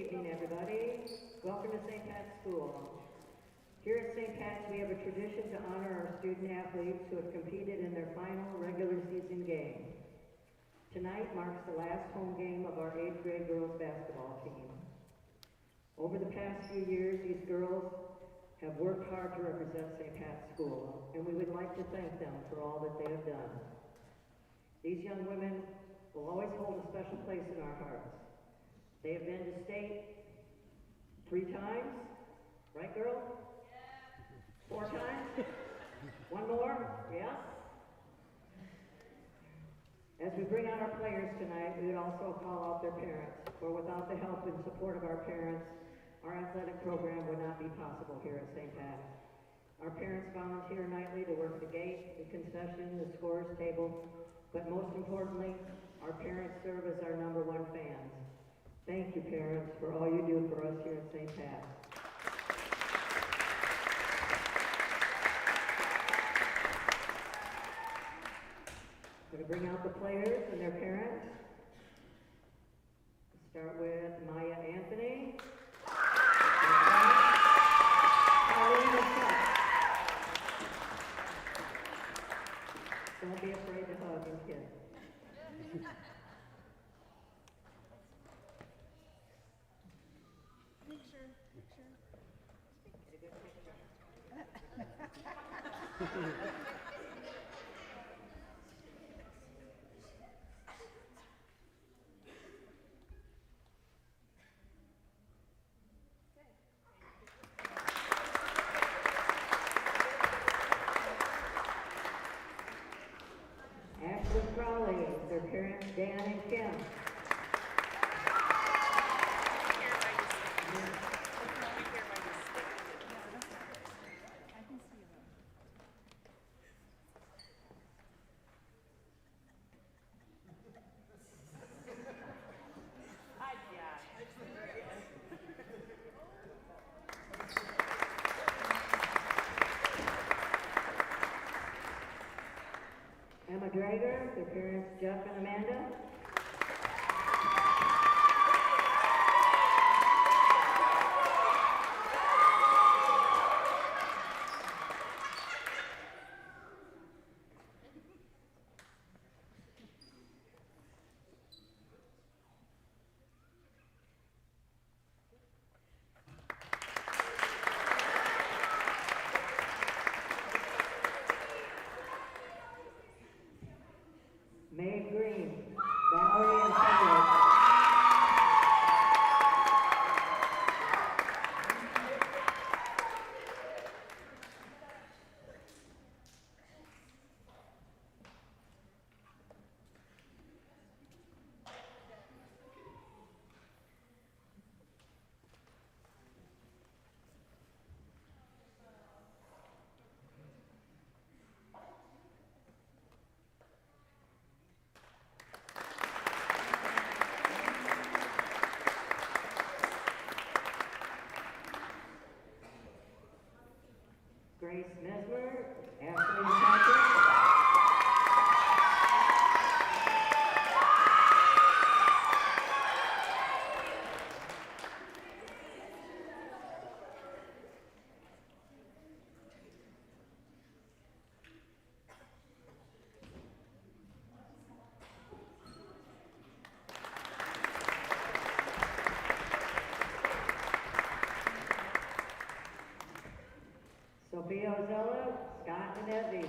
evening, everybody. Welcome to St. Pat's School. Here at St. Pat's, we have a tradition to honor our student athletes who have competed in their final regular season game. Tonight marks the last home game of our 8th grade girls basketball team. Over the past few years, these girls have worked hard to represent St. Pat's School, and we would like to thank them for all that they have done. These young women will always hold a special place in our hearts. They have been to state 3 times, right, girl? 4 times? 1 more? Yes? As we bring out our players tonight, we would also call out their parents, for without the help and support of our parents, our athletic program would not be possible here at St. Pat's. Our parents volunteer nightly to work the gate, the concession, the scores table, but most importantly, our parents serve as our #1 fans. Thank you, parents, for all you do for us here at St. Pat's. I'm going to bring out the players and their parents. Start with Maya Anthony. Don't be afraid to hug and kiss. Picture. Get a good picture. Ashley Crowley, their parents Dan and Kim. Emma Drager, their parents Jeff and Amanda. Mae Green, Valerie and Taylor. Grace Mesmer, Ashley Patrick. Sophia Ozella, Scott and Evie.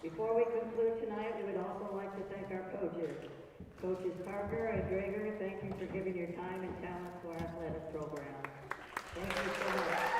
Before we conclude tonight, we would also like to thank our coaches. Coaches Parker and Drager, thank you for giving your time and talent to our athletic program. Thank you so much.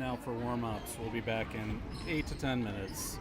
now for warm-ups. We'll be back in 8 to 10 minutes.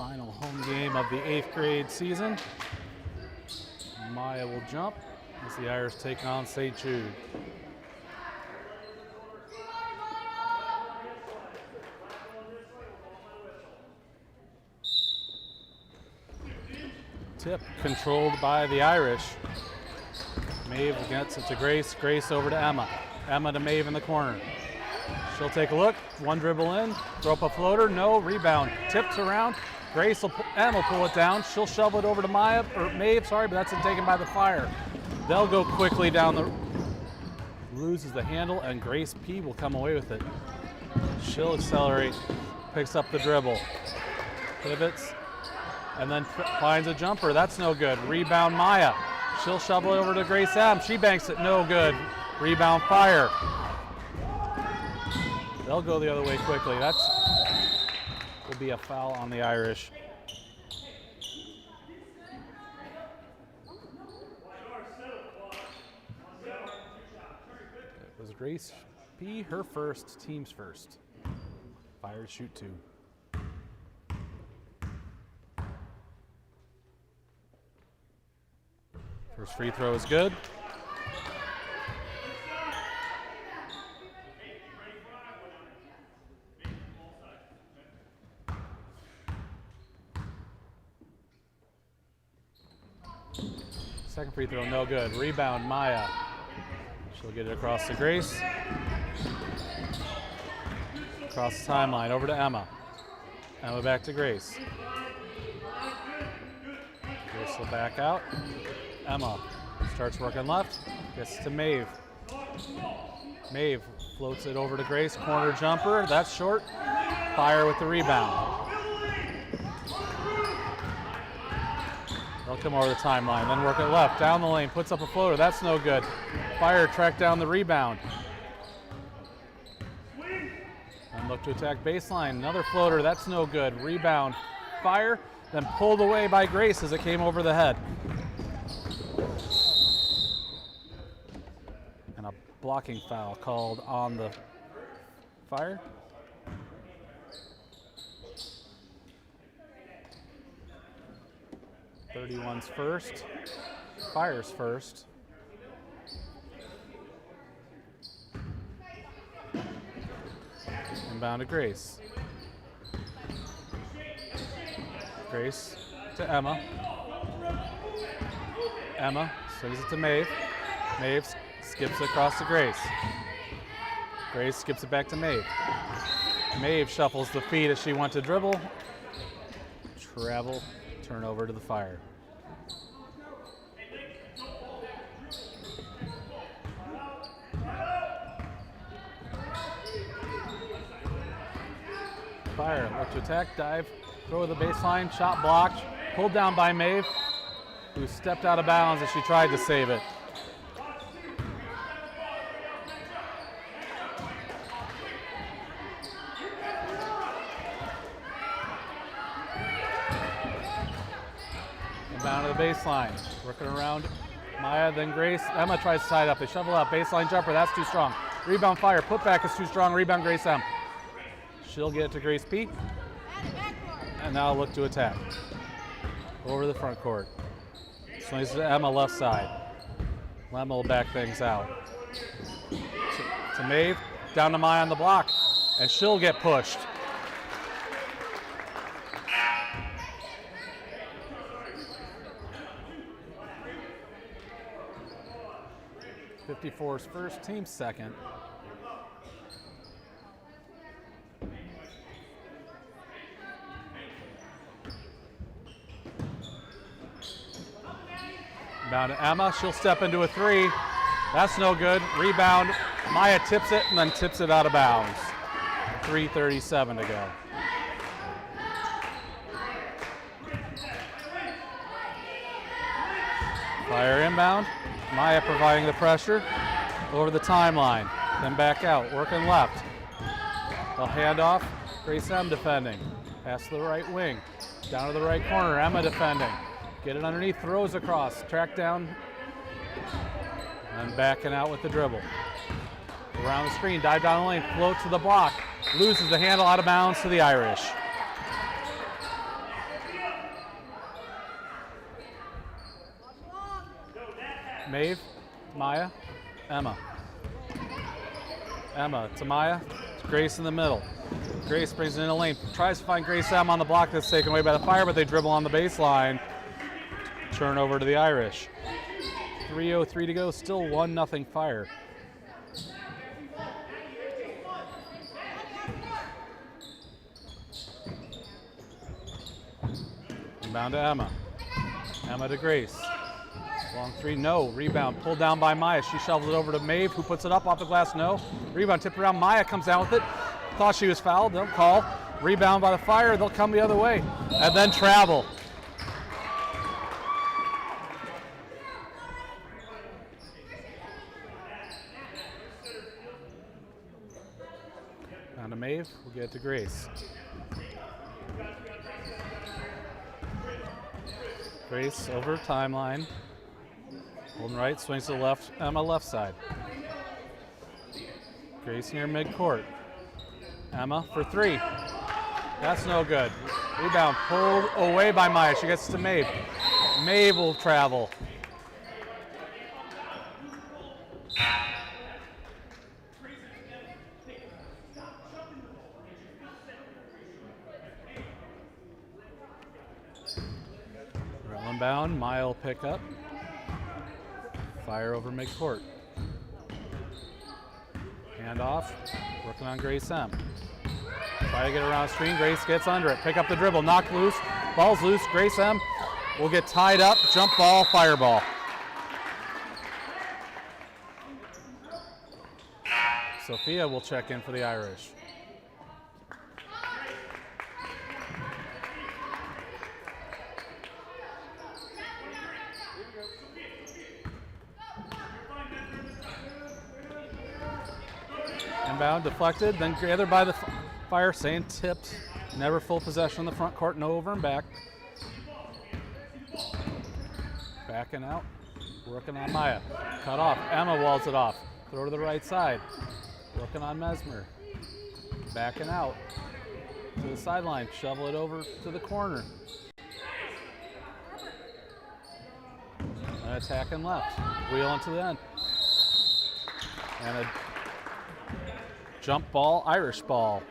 Final home game of the 8th grade season. Maya will jump as the Irish take on St. Jude. Tip controlled by the Irish. Maeve gets it to Grace. Grace over to Emma. Emma to Maeve in the corner. She'll take a look. One dribble in. Throw up a floater. No. Rebound. Tipped around. Grace will Emma will pull it down. She'll shove it over to Maeve, but that's taken by the Fire. They'll go quickly down the. Loses the handle, and Grace P will come away with it. She'll accelerate. Picks up the dribble. Pivots. And then finds a jumper. That's no good. Rebound Maya. She'll shovel it over to Grace M. She banks it. No good. Rebound Fire. They'll go the other way quickly. That will be a foul on the Irish. It was Grace P. Her first. Team's first. Fire shoot 2. First free throw is good. Second free throw, no good. Rebound, Maya. She'll get it across to Grace. Across the timeline, over to Emma. Emma back to Grace. Grace will back out. Emma starts working left, gets to Maeve. Maeve floats it over to Grace, corner jumper, that's short. Fire with the rebound. They'll come over the timeline, then work it left, down the lane, puts up a floater, that's no good. Fire track down the rebound. And look to attack baseline, another floater, that's no good. Rebound, Fire, then pulled away by Grace as it came over the head. And a blocking foul called on the Fire. .31's first, Fire's first. Inbound to Grace. Grace to Emma. Emma swings it to Maeve. Maeve skips it across to Grace. Grace skips it back to Maeve. Maeve shuffles the feet as she went to dribble. Travel, turnover to the Fire. Fire, look to attack, dive, throw to the baseline, shot blocked, pulled down by Maeve, who stepped out of bounds as she tried to save it. Inbound to the baseline, working around Maya, then Grace. Emma tries to tie it up. They shovel up, baseline jumper, that's too strong. Rebound Fire, putback is too strong, rebound Grace M. She'll get it to Grace P. And now look to attack. Over the front court. Swings to Emma left side. Emma will back things out. To Maeve, down to Maya on the block. And she'll get pushed. .54's first, team second. Down to Emma, she'll step into a three. That's no good. Rebound, Maya tips it and then tips it out of bounds. 3:37 to go. Fire inbound, Maya providing the pressure over the timeline, then back out, working left. They'll hand off, Grace M defending. Pass to the right wing, down to the right corner, Emma defending. Get it underneath, throws across, track down, and backing out with the dribble. Around the screen, dive down the lane, float to the block, loses the handle out of bounds to the Irish. Maeve, Maya, Emma. Emma to Maya, Grace in the middle. Grace brings it in the lane, tries to find Grace M on the block that's taken away by the Fire, but they dribble on the baseline. Turn over to the Irish. 3:03 to go, still 1-0 Fire. Inbound to Emma. Emma to Grace. Long three, no. Rebound pulled down by Maya. She shovels it over to Maeve, who puts it up off the glass, no. Rebound tipped around. Maya comes down with it. Thought she was fouled. They'll call. Rebound by the Fire. They'll come the other way. And then travel. Down to Maeve. We'll get it to Grace. Grace over timeline. Holding right, swings to the left, Emma left side. Grace near midcourt. Emma for three. That's no good. Rebound pulled away by Maya. She gets to Maeve. Maeve will travel. Inbound, Maya will pick up. Fire over midcourt. Hand off, working on Grace M. Try to get around screen, Grace gets under it. Pick up the dribble, knocked loose, ball's loose. Grace M will get tied up, jump ball, fireball. Sophia will check in for the Irish. Inbound, deflected, then gathered by the Fire, saying tipped. Never full possession on the front court, no over and back. Backing out, working on Maya. Cut off, Emma walls it off. Throw to the right side, working on Mesmer. Backing out to the sideline, shovel it over to the corner. And attacking left, wheel into the end. And a jump ball, Irish ball.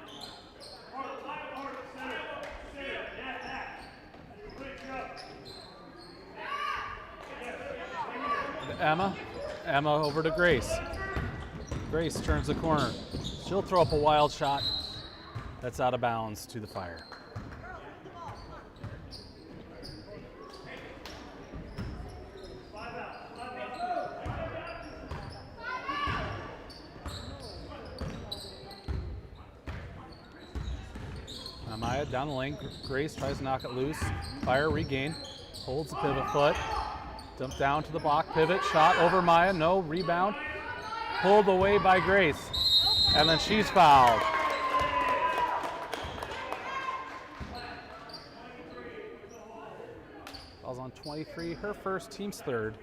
Emma over to Grace. Grace turns the corner. She'll throw up a wild shot that's out of bounds to the Fire. Maya down the lane. Grace tries to knock it loose. Fire regain. Holds the pivot foot. Dump down to the block. Pivot shot over Maya. No rebound. Pulled away by Grace. And then she's fouled. Fouls on 23. Her first, team's third.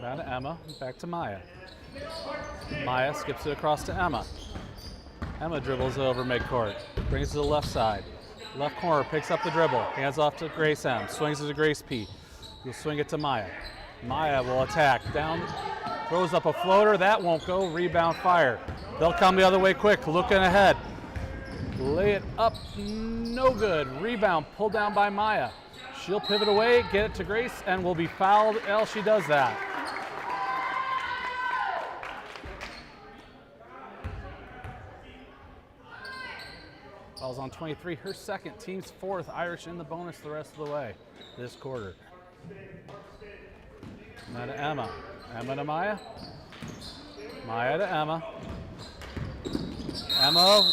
Down to Emma. Back to Maya. Maya skips it across to Emma. Emma dribbles it over midcourt. Brings it to the left side. Left corner, picks up the dribble. Hands off to Grace M. Swings it to Grace P. You'll swing it to Maya. Maya will attack. Down, throws up a floater. That won't go. Rebound Fire. They'll come the other way quick. Looking ahead. Lay it up. No good. Rebound pulled down by Maya. She'll pivot away, get it to Grace, and will be fouled else she does that. Fouls on 23, her second, team's fourth. Irish in the bonus the rest of the way this quarter. Now to Emma. Emma to Maya. Maya to Emma. Emma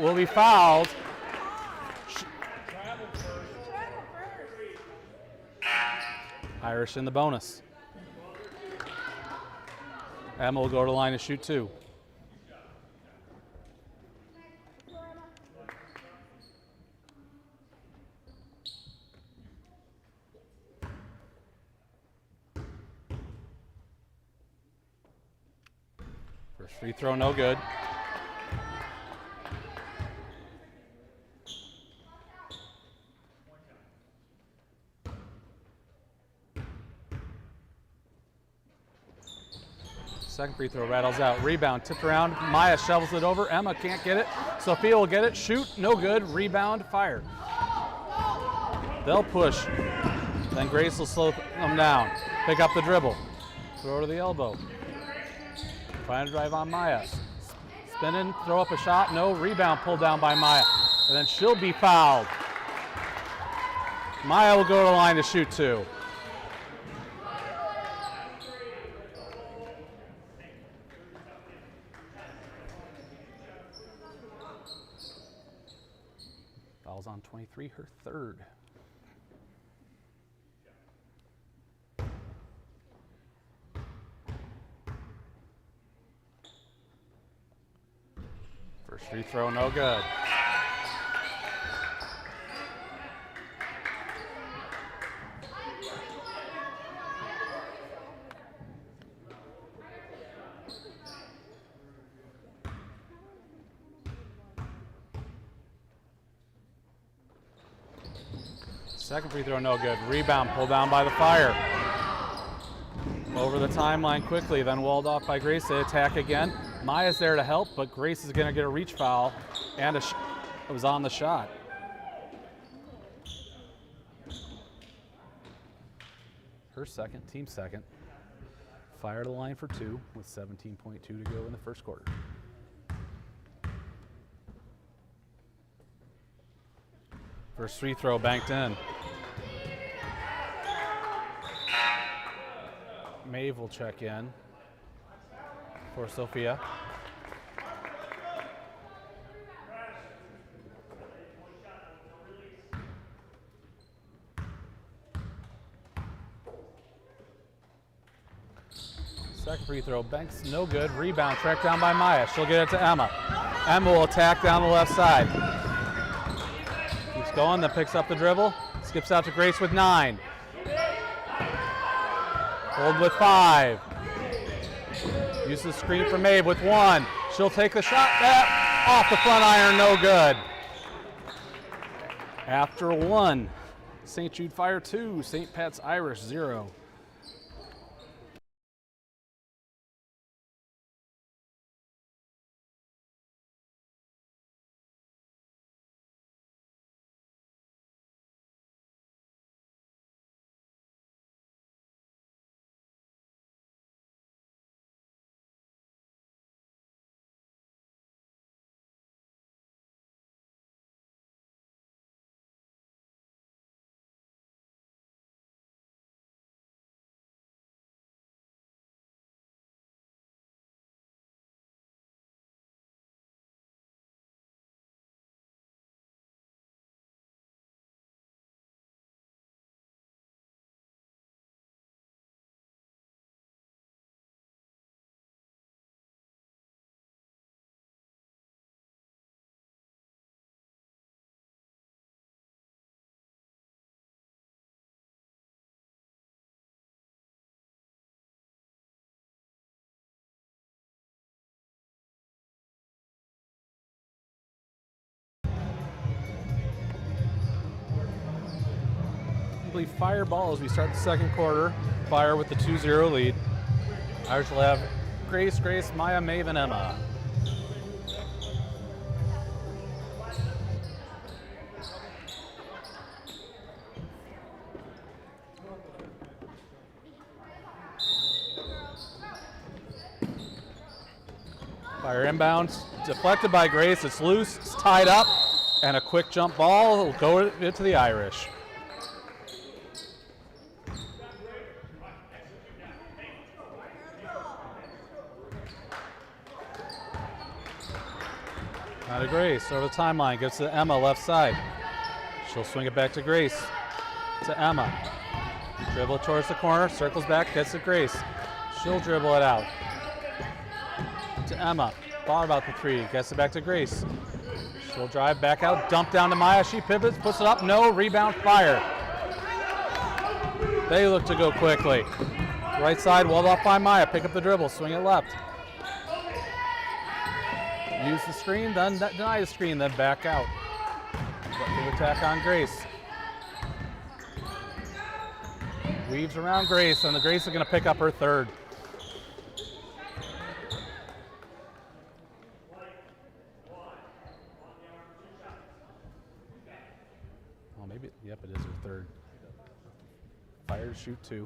will be fouled. Irish in the bonus. Emma will go to the line to shoot two. First free throw, no good. Second free throw rattles out. Rebound tipped around. Maya shovels it over. Emma can't get it. Sophia will get it. Shoot. No good. Rebound. Fire. They'll push. Then Grace will slow them down. Pick up the dribble. Throw to the elbow. Trying to drive on Maya. Spinning. Throw up a shot. No. Rebound pulled down by Maya. And then she'll be fouled. Maya will go to the line to shoot 2. Foul's on 23, her third. First free throw, no good. Second free throw, no good. Rebound pulled down by the Fire. Over the timeline quickly, then walled off by Grace. They attack again. Maya's there to help, but Grace is going to get a reach foul, and it was on the shot. Her second, team second. Fire to the line for 2 with 17.2 to go in the first quarter. First free throw banked in. Maeve will check in for Sophia. Second free throw, banks no good. Rebound tracked down by Maya. She'll get it to Emma. Emma will attack down the left side. Keeps going, then picks up the dribble. Skips out to Grace with 9. Hold with 5. Uses the screen for Maeve with 1. She'll take the shot. Off the front iron, no good. After 1, St. Jude Fire 2, St. Pat's Irish 0. Fireball as we start the second quarter. Fire with the 2-0 lead. Irish will have Grace, Maya, Maeve, and Emma. Fire inbounds, deflected by Grace. It's loose, it's tied up, and a quick jump ball will go into the Irish. Now to Grace, over the timeline, gets to Emma, left side. She'll swing it back to Grace, to Emma. Dribble towards the corner, circles back, gets to Grace. She'll dribble it out. To Emma, far about the 3, gets it back to Grace. She'll drive back out, dump down to Maya, she pivots, puts it up, no, rebound, Fire. They look to go quickly. Right side, walled off by Maya, pick up the dribble, swing it left. Use the screen, then deny the screen, then back out. Good attack on Grace. Weaves around Grace, and the Grace is going to pick up her third. Yep, it is her third. Fire, shoot 2.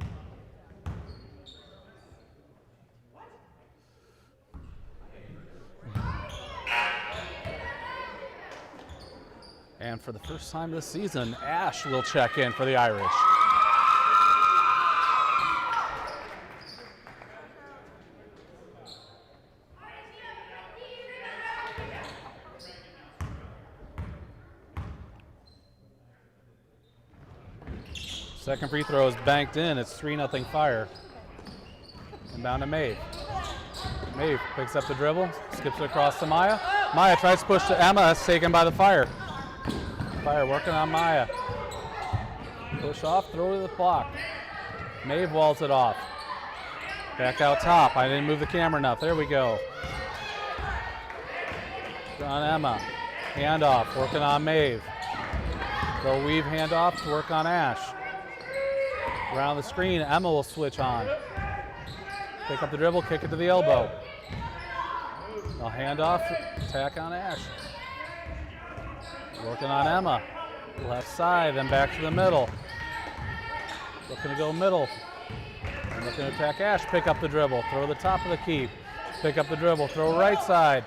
And for the first time this season, Ash will check in for the Irish. Second free throw is banked in. It's 3-0 Fire. Inbound to Maeve. Maeve picks up the dribble, skips it across to Maya. Maya tries to push to Emma. It's taken by the Fire. Fire working on Maya. Push off, throw to the block. Maeve walls it off. Back out top. I didn't move the camera enough. There we go. On Emma. Handoff, working on Maeve. They'll weave handoff to work on Ash. Around the screen, Emma will switch on. Pick up the dribble, kick it to the elbow. They'll hand off, attack on Ash. Working on Emma. Left side, then back to the middle. Looking to go middle. And looking to attack Ash. Pick up the dribble, throw the top of the key. Pick up the dribble, throw right side.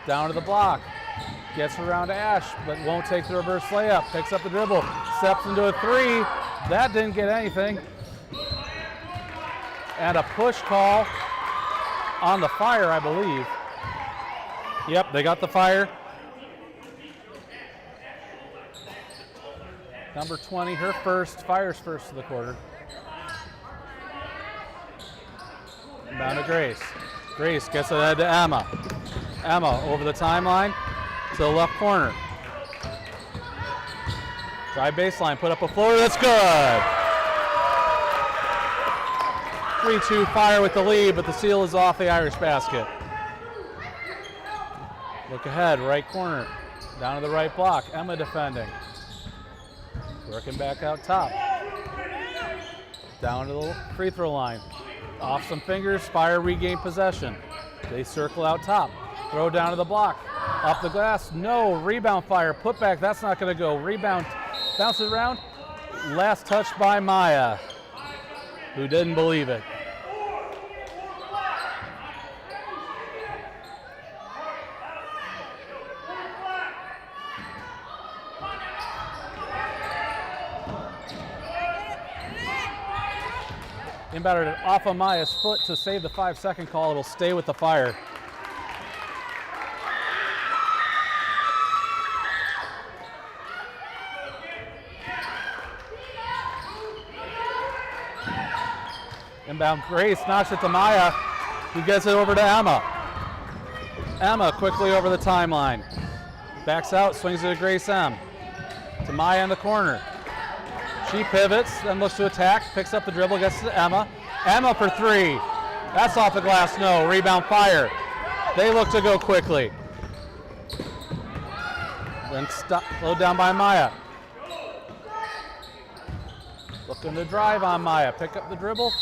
Down to the block. Gets around Ash, but won't take the reverse layup. Picks up the dribble, steps into a 3. That didn't get anything. And a push call on the Fire, I believe. Yep, they got the Fire. Number 20, her first, Fire's first of the quarter. Down to Grace. Grace gets it ahead to Emma. Emma over the timeline to the left corner. Drive baseline, put up a floater, that's good. 3-2 Fire with the lead, but the seal is off the Irish basket. Look ahead, right corner, down to the right block. Emma defending. Working back out top. Down to the free throw line. Off some fingers, Fire regain possession. They circle out top. Throw down to the block. Up the glass, no. Rebound Fire, put back, that's not gonna go. Rebound, bounce it around. Last touch by Maya, who didn't believe it. Inbounded it off of Maya's foot to save the 5-second call. It'll stay with the Fire. Inbound Grace knocks it to Maya, who gets it over to Emma. Emma quickly over the timeline. Backs out, swings it to Grace M. To Maya in the corner. She pivots, then looks to attack, picks up the dribble, gets to Emma. Emma for 3. That's off the glass, no. Rebound Fire. They look to go quickly. Then slowed down by Maya. Looking to drive on Maya. Pick up the dribble.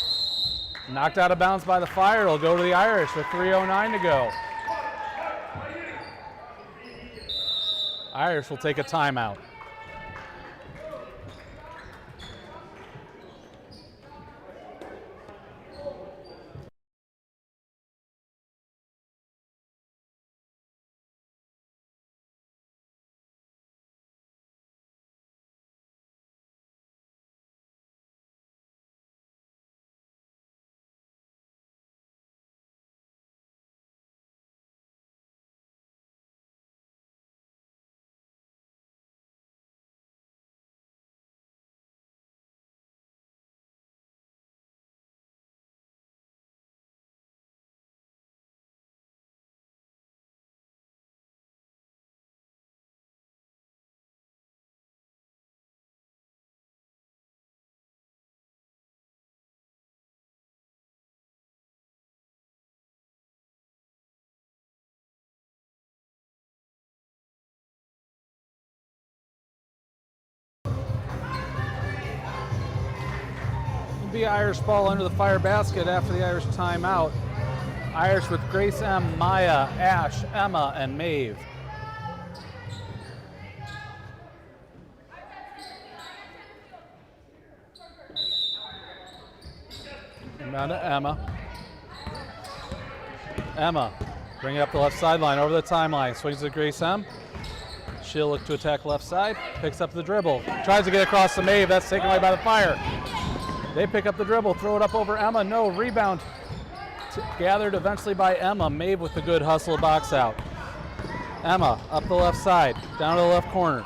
Knocked out of bounds by the Fire. It'll go to the Irish with 3:09 to go. Irish will take a timeout. Be Irish ball under the Fire basket after the Irish timeout. Irish with Grace M, Maya, Ash, Emma, and Maeve. Inbound to Emma. Emma, bring it up the left sideline, over the timeline, swings to Grace M. She'll look to attack left side, picks up the dribble, tries to get across to Maeve, that's taken away by the Fire. They pick up the dribble, throw it up over Emma, no, rebound. Gathered eventually by Emma, Maeve with the good hustle box out. Emma, up the left side, down to the left corner,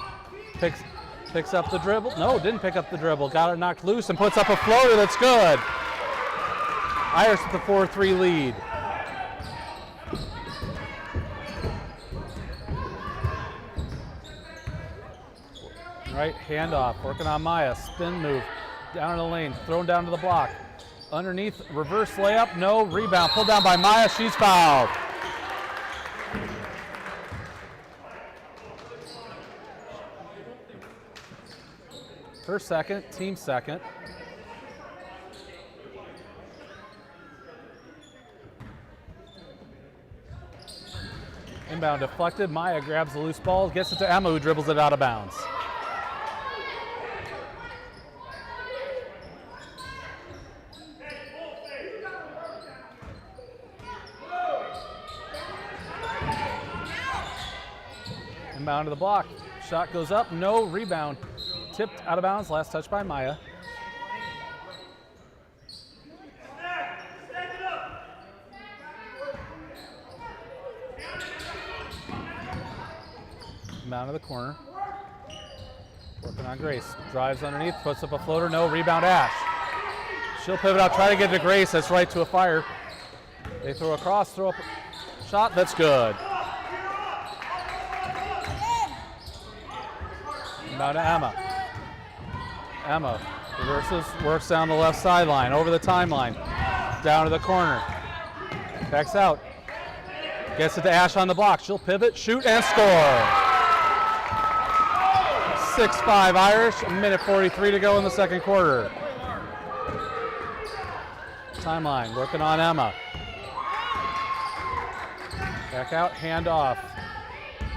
picks up the dribble, no, didn't pick up the dribble, got it knocked loose and puts up a floater that's good. Irish with the 4-3 lead. Right, handoff, working on Maya, spin move, down in the lane, thrown down to the block. Underneath, reverse layup, no, rebound, pulled down by Maya, she's fouled. Her second, team second. Inbound deflected, Maya grabs the loose ball, gets it to Emma who dribbles it out of bounds. Inbound to the block, shot goes up, no, rebound. Tipped out of bounds, last touch by Maya. Inbound to the corner. Working on Grace. Drives underneath, puts up a floater, no, rebound Ash. She'll pivot out, try to get to Grace, that's right to a Fire. They throw across, throw up a shot, that's good. Inbound to Emma. Emma reverses, works down the left sideline, over the timeline, down to the corner. Backs out. Gets it to Ash on the block. She'll pivot, shoot, and score. 6-5 Irish, a minute 43 to go in the second quarter. Timeline, working on Emma. Back out, hand off.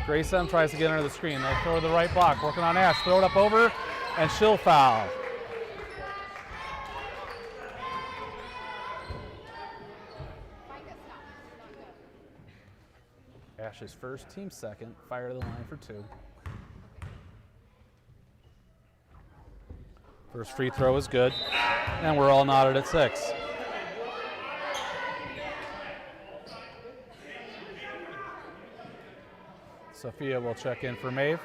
Grace M tries to get under the screen. They'll throw to the right block, working on Ash. Throw it up over, and she'll foul. Ash's first, team second. Fire to the line for two. First free throw is good, and we're all knotted at 6. Sophia will check in for Maeve.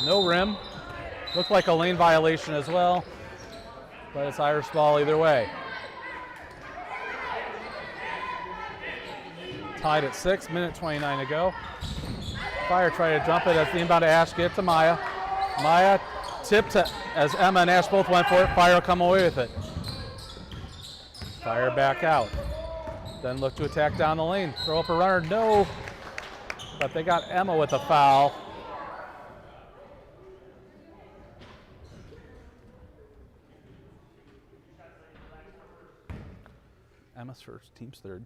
No rim. Looked like a lane violation as well, but it's Irish ball either way. Tied at 6, minute 29 to go. Fire try to jump it as the inbound to Ash, get to Maya. Maya tipped as Emma and Ash both went for it. Fire will come away with it. Fire back out. Then look to attack down the lane. Throw up a runner, no. But they got Emma with a foul. Emma's first, team's third.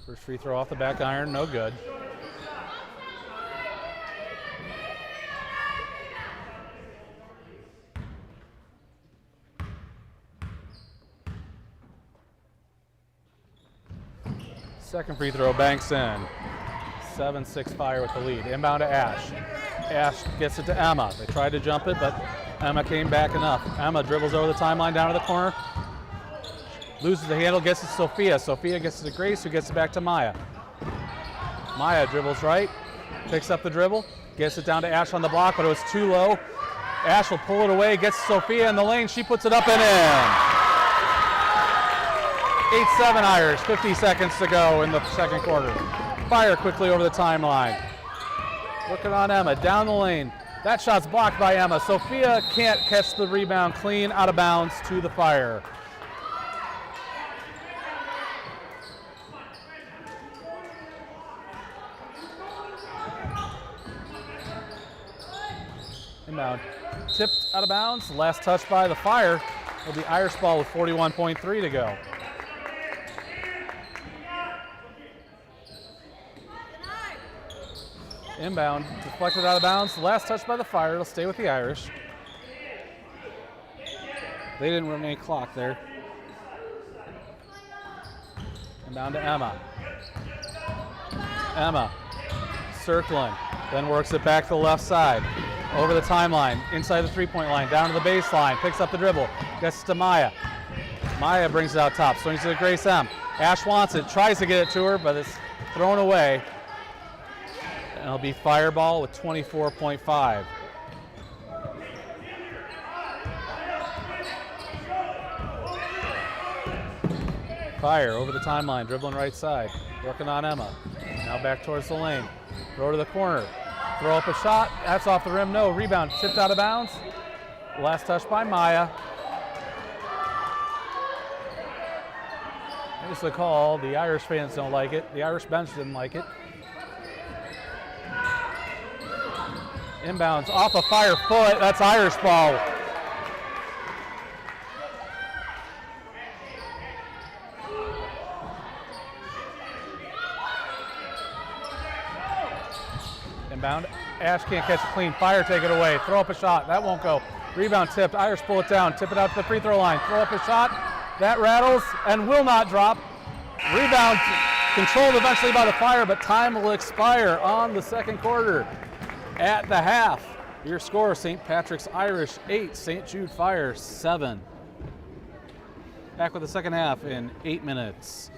First free throw off the back iron, no good. Second free throw banks in. 7-6 Fire with the lead. Inbound to Ash. Ash gets it to Emma. They tried to jump it, but Emma came back enough. Emma dribbles over the timeline down to the corner. Loses the handle, gets it to Sophia. Sophia gets it to Grace, who gets it back to Maya. Maya dribbles right, picks up the dribble, gets it down to Ash on the block, but it was too low. Ash will pull it away, gets Sophia in the lane. She puts it up and in. 8-7 Irish, 50 seconds to go in the second quarter. Fire quickly over the timeline. Working on Emma, down the lane. That shot's blocked by Emma. Sophia can't catch the rebound clean, out of bounds to the Fire. Inbound, tipped out of bounds. Last touch by the Fire will be Irish ball with 41.3 to go. Inbound, deflected out of bounds. Last touch by the Fire. It'll stay with the Irish. They didn't run any clock there. Inbound to Emma. Emma circling, then works it back to the left side. Over the timeline, inside the three-point line, down to the baseline, picks up the dribble, gets to Maya. Maya brings it out top, swings it to Grace M. Ash wants it, tries to get it to her, but it's thrown away. And it'll be Fireball with 24.5. Fire over the timeline, dribbling right side, working on Emma. Now back towards the lane. Throw to the corner. Throw up a shot. That's off the rim. No. Rebound. Tipped out of bounds. Last touch by Maya. Here's the call. The Irish fans don't like it. The Irish bench didn't like it. Inbounds off a Fire foot. That's Irish ball. Inbound. Ash can't catch it clean. Fire take it away. Throw up a shot. That won't go. Rebound tipped. Irish pull it down. Tip it out to the free throw line. Throw up a shot. That rattles and will not drop. Rebound controlled eventually by the Fire, but time will expire on the second quarter. At the half, your score, St. Patrick's Irish 8, St. Jude Fire 7. Back with the second half in 8 minutes.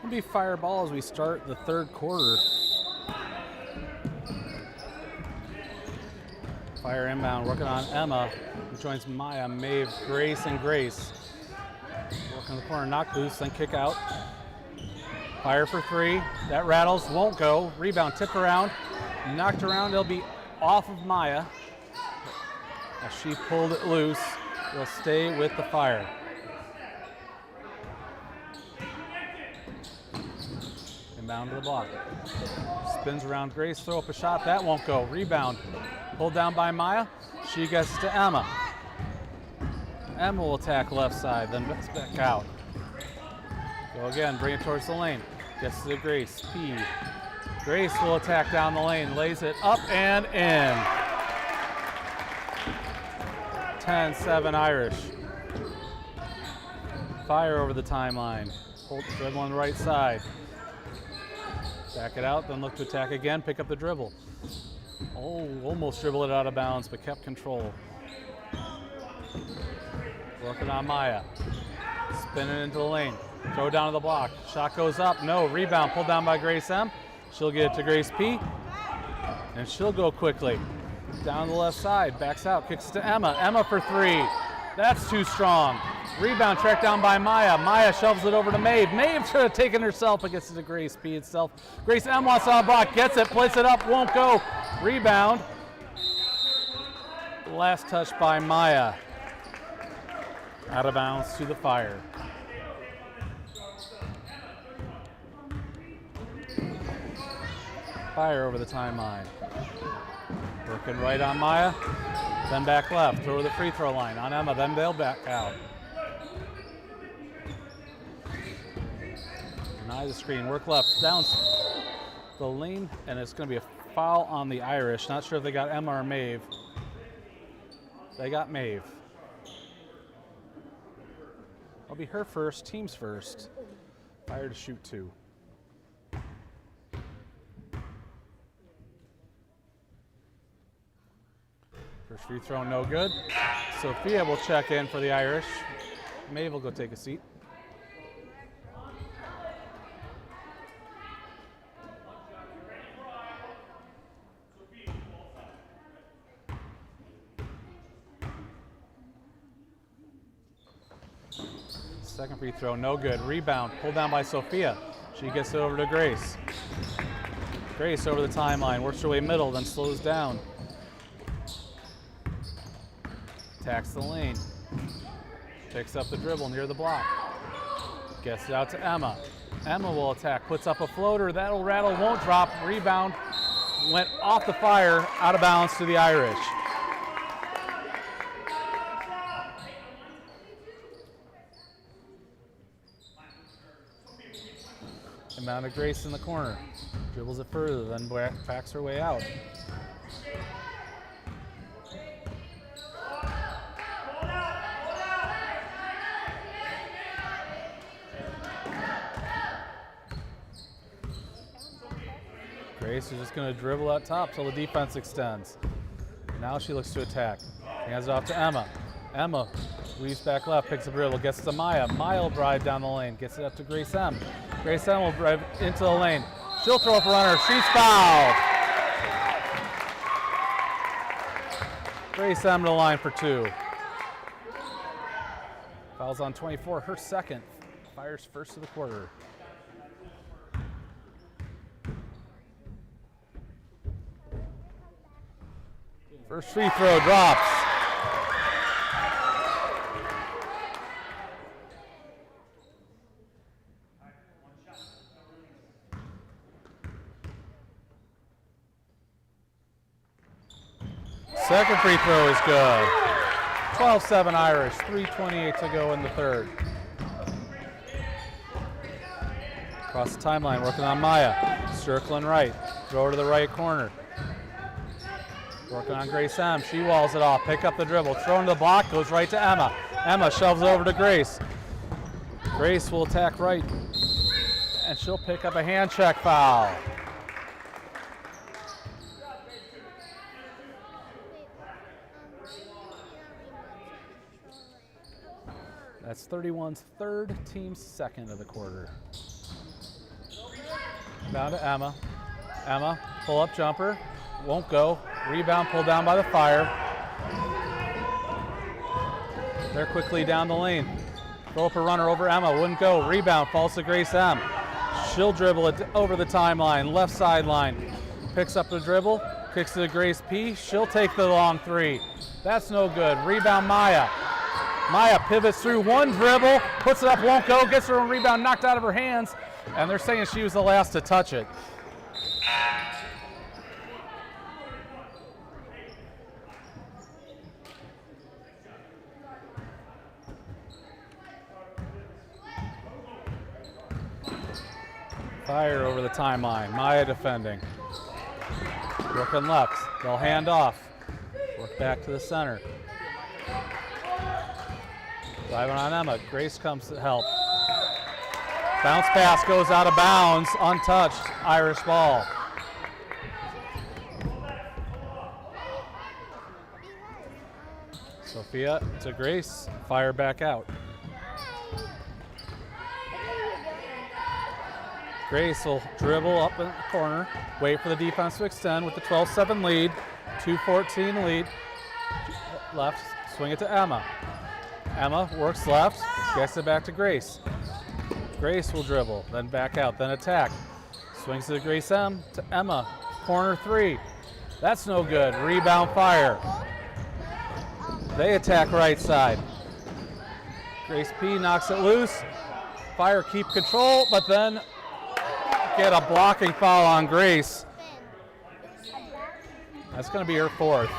It'll be fireball as we start the third quarter. Fire inbound, working on Emma, who joins Maya, Maeve, Grace, and Grace. Working the corner, knock loose, then kick out. Fire for three. That rattles, won't go. Rebound tipped around, knocked around. It'll be off of Maya. As she pulled it loose, it'll stay with the Fire. Inbound to the block. Spins around Grace, throw up a shot. That won't go. Rebound. Pulled down by Maya. She gets to Emma. Emma will attack left side, then back out. Go again, bring it towards the lane. Gets to Grace. P. Grace will attack down the lane, lays it up and in. 10-7 Irish. Fire over the timeline. Hold the dribble on the right side. Back it out, then look to attack again, pick up the dribble. Oh, almost dribbled it out of bounds, but kept control. Working on Maya. Spinning into the lane. Throw down to the block. Shot goes up. No. Rebound pulled down by Grace M. She'll get it to Grace P. And she'll go quickly. Down the left side. Backs out. Kicks it to Emma. Emma for three. That's too strong. Rebound tracked down by Maya. Maya shoves it over to Maeve. Maeve should have taken herself, but gets it to Grace P itself. Grace M wants on the block. Gets it. Plays it up. Won't go. Rebound. Last touch by Maya. Out of bounds to the Fire. Fire over the timeline. Working right on Maya, then back left. Throw to the free throw line on Emma, then they'll back out. Deny the screen, work left, down the lane, and it's going to be a foul on the Irish. Not sure if they got Emma or Maeve. They got Maeve. It'll be her first, team's first. Fire to shoot two. First free throw, no good. Sophia will check in for the Irish. Maeve will go take a seat. Second free throw, no good. Rebound, pulled down by Sophia. She gets it over to Grace. Grace over the timeline, works her way middle, then slows down. Attacks the lane. Picks up the dribble near the block. Gets it out to Emma. Emma will attack, puts up a floater. That'll rattle, won't drop. Rebound went off the Fire, out of bounds to the Irish. Inbound to Grace in the corner. Dribbles it further, then backs her way out. Grace is just going to dribble out top till the defense extends. Now she looks to attack. Hands it off to Emma. Emma weaves back left, picks up the dribble, gets to Maya. Maya will drive down the lane, gets it up to Grace M. Grace M will drive into the lane. She'll throw up a runner. She's fouled. Grace M to the line for two. Fouls on 24, her second. Fire's first of the quarter. First free throw drops. Second free throw is good. 12-7 Irish, 3:28 to go in the third. Across the timeline, working on Maya. Circling right, throw to the right corner. Working on Grace M. She walls it off. Pick up the dribble. Throw into the block. Goes right to Emma. Emma shoves it over to Grace. Grace will attack right. And she'll pick up a hand check foul. That's 31's third, team's second of the quarter. Down to Emma. Emma, pull up jumper. Won't go. Rebound pulled down by the Fire. They're quickly down the lane. Throw up a runner over Emma. Wouldn't go. Rebound falls to Grace M. She'll dribble it over the timeline. Left sideline. Picks up the dribble. Kicks it to Grace P. She'll take the long three. That's no good. Rebound Maya. Maya pivots through one dribble. Puts it up. Won't go. Gets her own rebound knocked out of her hands. And they're saying she was the last to touch it. Fire over the timeline. Maya defending. Working left. They'll hand off. Work back to the center. Driving on Emma. Grace comes to help. Bounce pass goes out of bounds. Untouched. Irish ball. Sophia to Grace. Fire back out. Grace will dribble up in the corner, wait for the defense to extend with the 12-7 lead, 2-14 lead. Left, swing it to Emma. Emma works left, gets it back to Grace. Grace will dribble, then back out, then attack. Swings to Grace M, to Emma, corner three. That's no good, rebound Fire. They attack right side. Grace P knocks it loose. Fire keep control, but then get a blocking foul on Grace. That's going to be her fourth.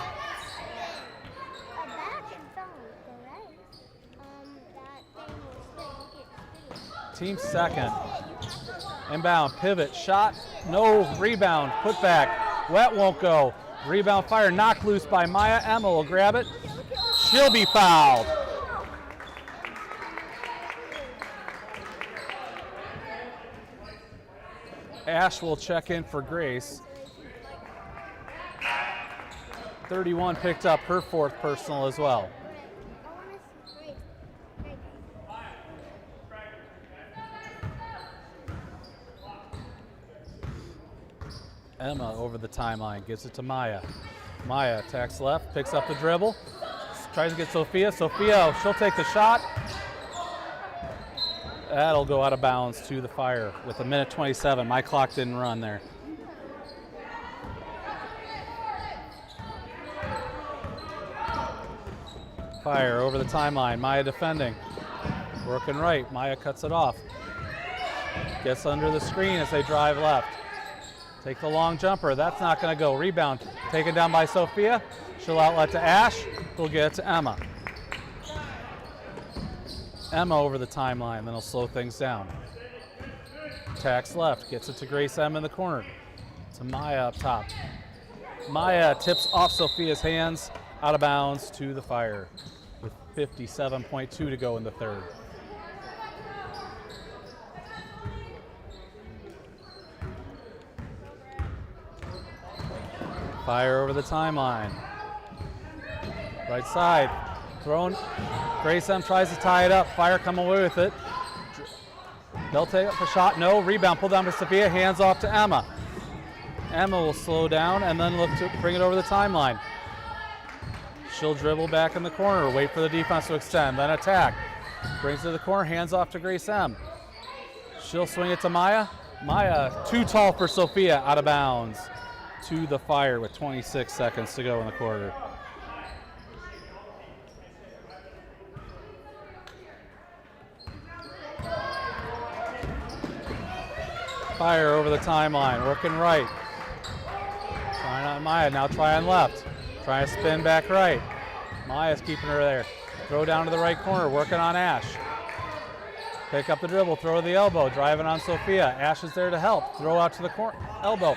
Team second. Inbound, pivot, shot, no rebound, put back. Wet won't go. Rebound Fire, knocked loose by Maya. Emma will grab it. She'll be fouled. Ash will check in for Grace. 31 picked up her fourth personal as well. Emma over the timeline, gives it to Maya. Maya attacks left, picks up the dribble, tries to get Sophia. Sophia, she'll take the shot. That'll go out of bounds to the Fire with a minute 27. My clock didn't run there. Fire over the timeline. Maya defending. Working right. Maya cuts it off. Gets under the screen as they drive left. Take the long jumper. That's not going to go. Rebound. Taken down by Sophia. She'll outlet to Ash. We'll get it to Emma. Emma over the timeline, then he'll slow things down. Attacks left, gets it to Grace M in the corner. To Maya up top. Maya tips off Sophia's hands, out of bounds to the Fire with 57.2 to go in the third. Fire over the timeline. Right side, thrown. Grace M tries to tie it up. Fire come away with it. They'll take up a shot. No. Rebound pulled down by Sophia. Hands off to Emma. Emma will slow down and then look to bring it over the timeline. She'll dribble back in the corner. Wait for the defense to extend. Then attack. Brings it to the corner. Hands off to Grace M. She'll swing it to Maya. Maya too tall for Sophia. Out of bounds to the Fire with 26 seconds to go in the quarter. Fire over the timeline, working right. Trying on Maya, now try on left. Trying to spin back right. Maya's keeping her there. Throw down to the right corner, working on Ash. Pick up the dribble, throw to the elbow, driving on Sophia. Ash is there to help. Throw out to the corner, elbow.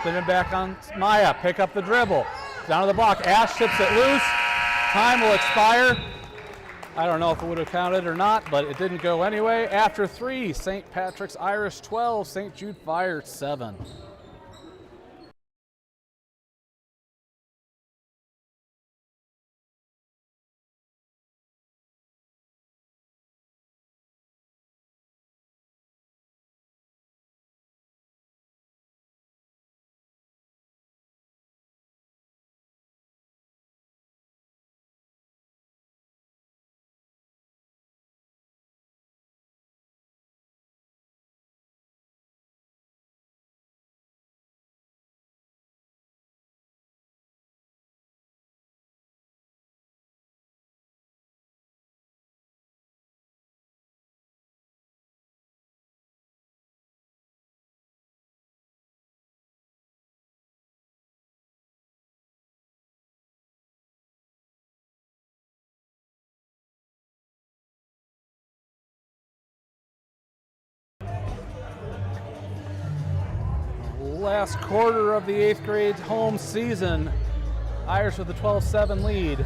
Spinning back on Maya, pick up the dribble. Down to the block, Ash tips it loose. Time will expire. I don't know if it would have counted or not, but it didn't go anyway. After three, St. Patrick's Irish 12, St. Jude Fire 7. last quarter of the 8th grade home season. Irish with a 12-7 lead.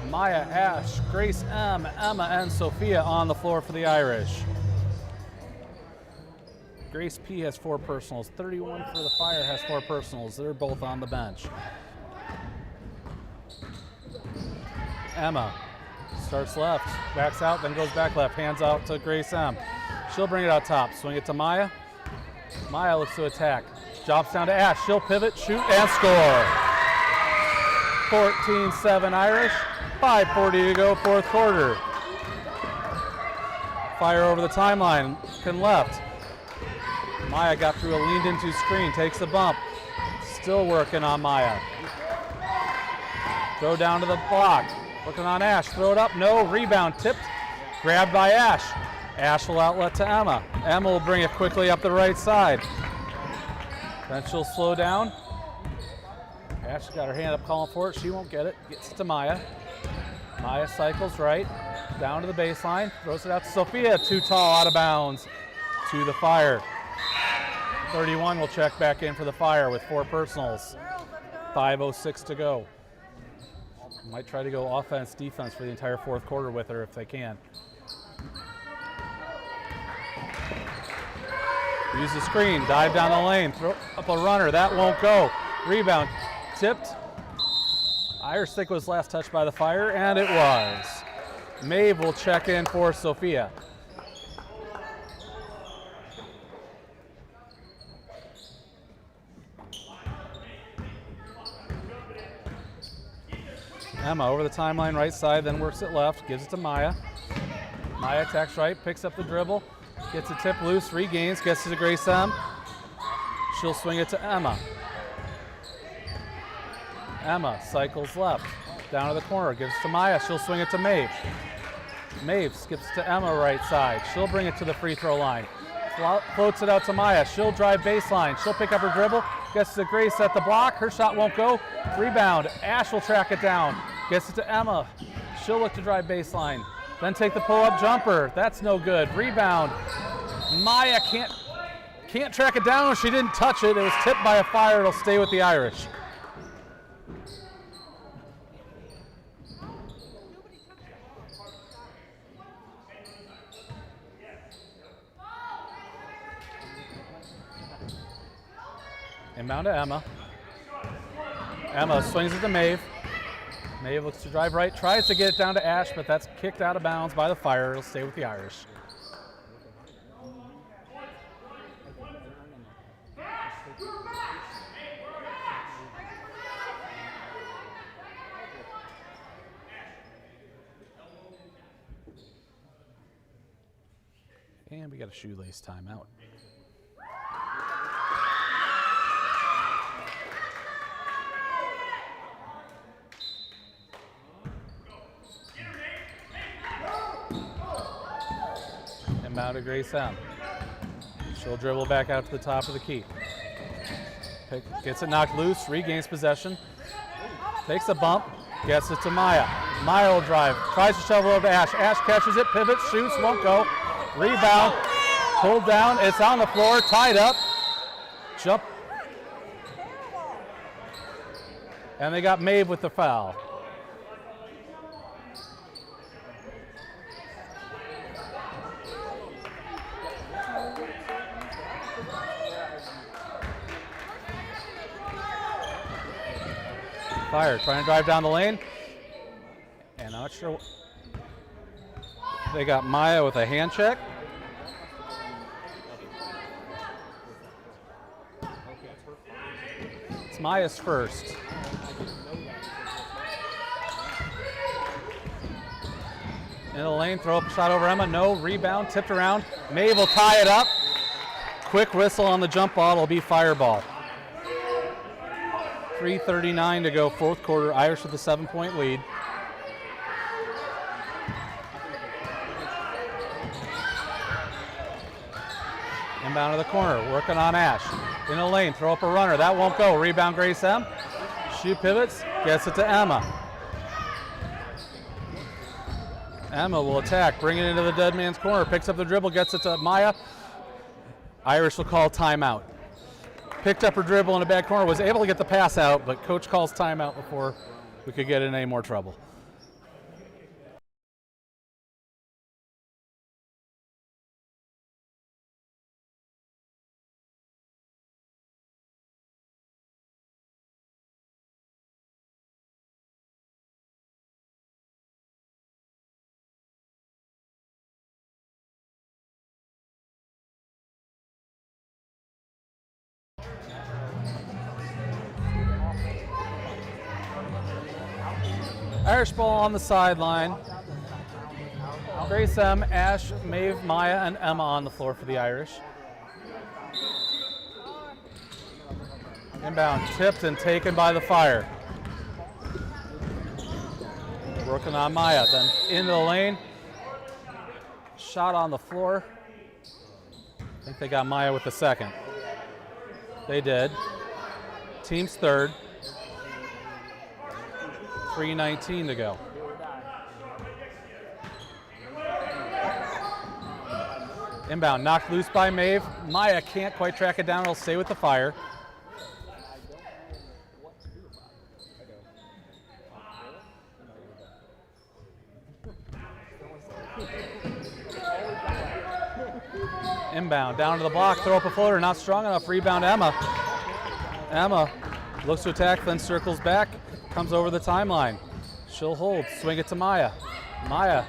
Maya, Ash, Grace M, Emma, and Sophia on the floor for the Irish. Grace P has 4 personals. 31 for the Fire has 4 personals. They're both on the bench. Emma starts left, backs out, then goes back left, hands out to Grace M. She'll bring it out top, swing it to Maya. Maya looks to attack, drops down to Ash. She'll pivot, shoot, and score. 14-7 Irish, 5:40 to go, 4th quarter. Fire over the timeline, looking left. Maya got through a leaned into screen, takes the bump. Still working on Maya. Throw down to the block. Looking on Ash, throw it up, no, rebound, tipped, grabbed by Ash. Ash will outlet to Emma. Emma will bring it quickly up the right side. Then she'll slow down. Ash got her hand up calling for it, she won't get it, gets it to Maya. Maya cycles right, down to the baseline, throws it out to Sophia, too tall, out of bounds, to the Fire. 31 will check back in for the Fire with 4 personals. 5:06 to go. Might try to go offense, defense for the entire 4th quarter with her if they can. Use the screen, dive down the lane, throw up a runner, that won't go. Rebound, tipped. Irish think was last touched by the Fire, and it was. Maeve will check in for Sophia. Emma over the timeline right side, then works it left, gives it to Maya. Maya attacks right, picks up the dribble, gets a tip loose, regains, gets to Grace M. She'll swing it to Emma. Emma cycles left, down to the corner, gives it to Maya, she'll swing it to Maeve. Maeve skips to Emma right side, she'll bring it to the free throw line. Floats it out to Maya, she'll drive baseline, she'll pick up her dribble, gets to Grace at the block, her shot won't go. Rebound, Ash will track it down, gets it to Emma. She'll look to drive baseline, then take the pull-up jumper. That's no good. Rebound, Maya can't track it down. She didn't touch it. It was tipped by a Fire. It'll stay with the Irish. Inbound to Emma. Emma swings it to Maeve. Maeve looks to drive right, tries to get it down to Ash, but that's kicked out of bounds by the Fire. It'll stay with the Irish. And we got a shoelace timeout. Inbound to Grace M. She'll dribble back out to the top of the key. Gets it knocked loose, regains possession. Takes a bump, gets it to Maya. Maya will drive, tries to shovel over to Ash. Ash catches it, pivots, shoots, won't go. Rebound, pulled down, it's on the floor, tied up. Jump. And they got Maeve with the foul. Fire trying to drive down the lane, and I'm not sure. They got Maya with a hand check. It's Maya's first. In the lane, throw up a shot over Emma, no, rebound, tipped around. Maeve will tie it up. Quick whistle on the jump ball, it'll be Fireball. 3:39 to go, 4th quarter. Irish with a 7-point lead. Inbound to the corner, working on Ash. In the lane, throw up a runner, that won't go. Rebound Grace M. She pivots, gets it to Emma. Emma will attack, bring it into the dead man's corner, picks up the dribble, gets it to Maya. Irish will call timeout. picked up her dribble in a bad corner, was able to get the pass out, but coach calls timeout before we could get in any more trouble. Irish ball on the sideline. Grace M, Ash, Maeve, Maya, and Emma on the floor for the Irish. Inbound, tipped and taken by the Fire. Working on Maya, then into the lane. Shot on the floor. I think they got Maya with the second. They did. Team's third. 3:19 to go. Inbound, knocked loose by Maeve. Maya can't quite track it down. It'll stay with the Fire. Inbound, down to the block, throw up a floater, not strong enough. Rebound, Emma. Emma looks to attack, then circles back, comes over the timeline. She'll hold, swing it to Maya. Maya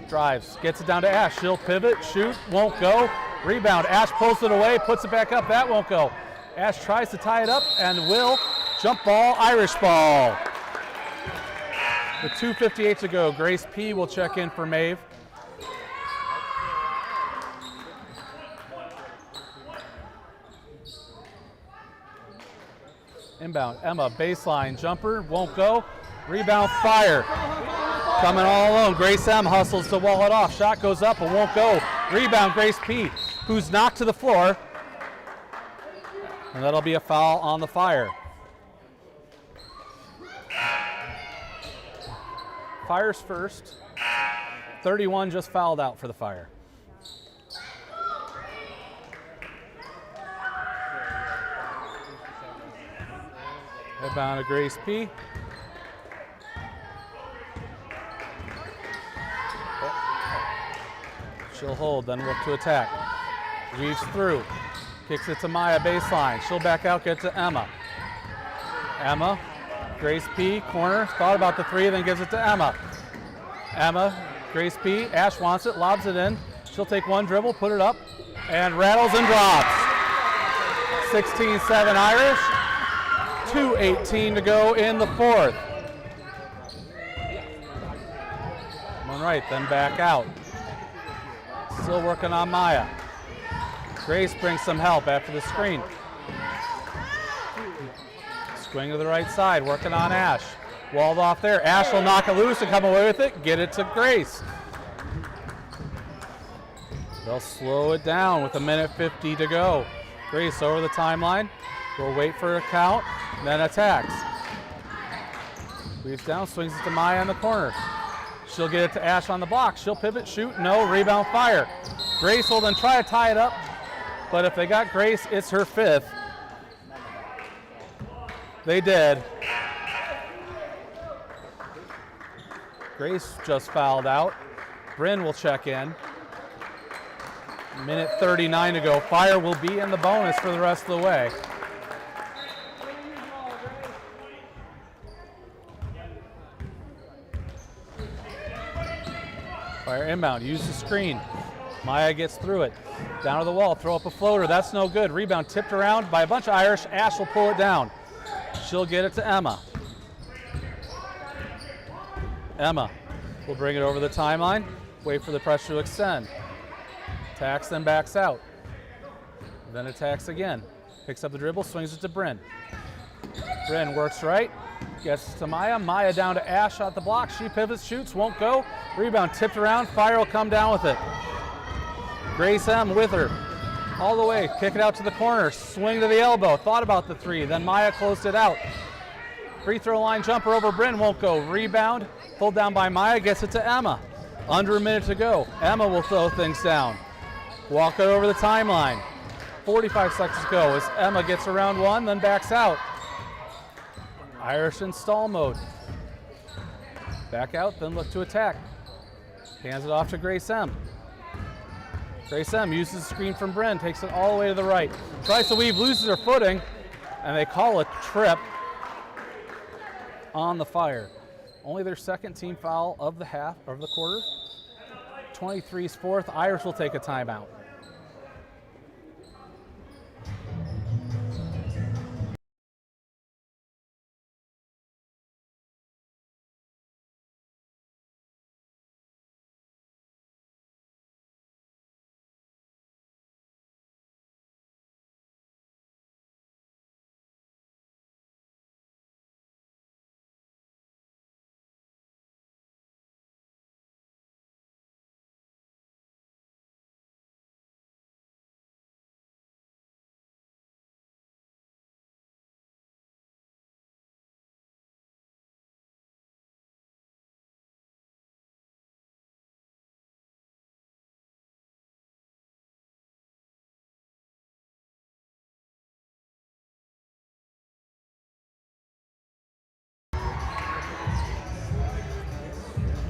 drives, gets it down to Ash. She'll pivot, shoot, won't go. Rebound, Ash pulls it away, puts it back up, that won't go. Ash tries to tie it up and will. Jump ball, Irish ball. With 2:58 to go, Grace P will check in for Maeve. Inbound, Emma, baseline jumper, won't go. Rebound, Fire. Coming all alone, Grace M hustles to wall it off. Shot goes up and won't go. Rebound, Grace P, who's knocked to the floor. And that'll be a foul on the Fire. Fire's first. 31 just fouled out for the Fire. Inbound to Grace P. She'll hold, then look to attack. Weaves through. Kicks it to Maya, baseline. She'll back out, get to Emma. Emma, Grace P, corner. Thought about the three, then gives it to Emma. Emma, Grace P, Ash wants it, lobs it in. She'll take one dribble, put it up, and rattles and drops. 16-7 Irish. 2:18 to go in the fourth. One right, then back out. Still working on Maya. Grace brings some help after the screen. Swing to the right side, working on Ash. Walled off there. Ash will knock it loose and come away with it. Get it to Grace. They'll slow it down with 1:50 to go. Grace over the timeline. Will wait for a count, then attacks. Weaves down, swings it to Maya in the corner. She'll get it to Ash on the block. She'll pivot, shoot, no, rebound, Fire. Grace will then try to tie it up, but if they got Grace, it's her fifth. They did. Grace just fouled out. Bryn will check in. 1:39 to go. Fire will be in the bonus for the rest of the way. Fire inbound, use the screen. Maya gets through it. Down to the wall, throw up a floater. That's no good. Rebound tipped around by a bunch of Irish. Ash will pull it down. She'll get it to Emma. Emma will bring it over the timeline. Wait for the pressure to extend. Attacks, then backs out. Then attacks again. Picks up the dribble, swings it to Bryn. Bryn works right. Gets to Maya. Maya down to Ash at the block. She pivots, shoots, won't go. Rebound tipped around. Fire will come down with it. Grace M with her. All the way. Kick it out to the corner. Swing to the elbow. Thought about the three. Then Maya closed it out. Free throw line jumper over Bryn. Won't go. Rebound. Pulled down by Maya. Gets it to Emma. Under a minute to go. Emma will throw things down. Walk it over the timeline. 45 seconds to go as Emma gets around one, then backs out. Irish in stall mode. Back out, then look to attack. Hands it off to Grace M. Grace M uses the screen from Bryn, takes it all the way to the right. Tries to weave, loses her footing, and they call a trip on the Fire. Only their second team foul of the half, of the quarter. 23's fourth. Irish will take a timeout.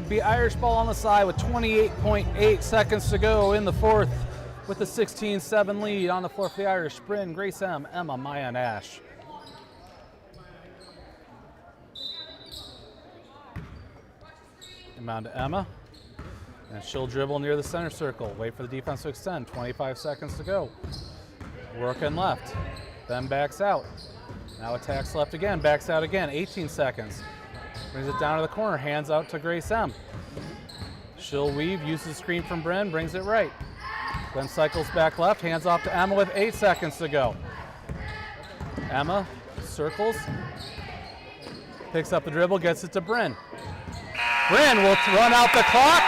Be Irish ball on the side with 28.8 seconds to go in the fourth with the 16-7 lead. On the floor for the Irish. Bryn, Grace M, Emma, Maya, and Ash. Inbound to Emma. And she'll dribble near the center circle. Wait for the defense to extend. 25 seconds to go. Working left. Then backs out. Now attacks left again. Backs out again. 18 seconds. Brings it down to the corner, hands out to Grace M. She'll weave, uses the screen from Bryn, brings it right. Then cycles back left, hands off to Emma with 8 seconds to go. Emma circles, picks up the dribble, gets it to Bryn. Bryn will run out the clock,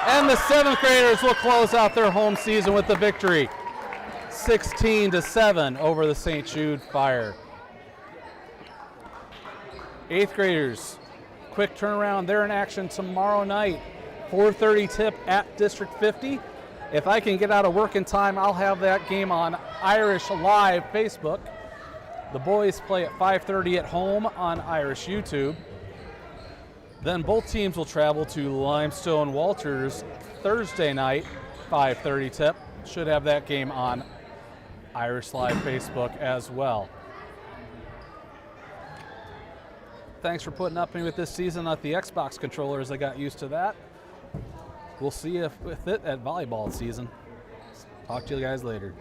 and the 7th graders will close out their home season with the victory. 16-7 over the St. Jude Fire. 8th graders, quick turnaround. They're in action tomorrow night. 4:30 tip at District 50. If I can get out of work in time, I'll have that game on Irish Live Facebook. The boys play at 5:30 at home on Irish YouTube. Then both teams will travel to Limestone Walters Thursday night, 5:30 tip. Should have that game on Irish Live Facebook as well. Thanks for putting up with me with this season at the Xbox controllers. I got used to that. We'll see you with it at volleyball season. Talk to you guys later.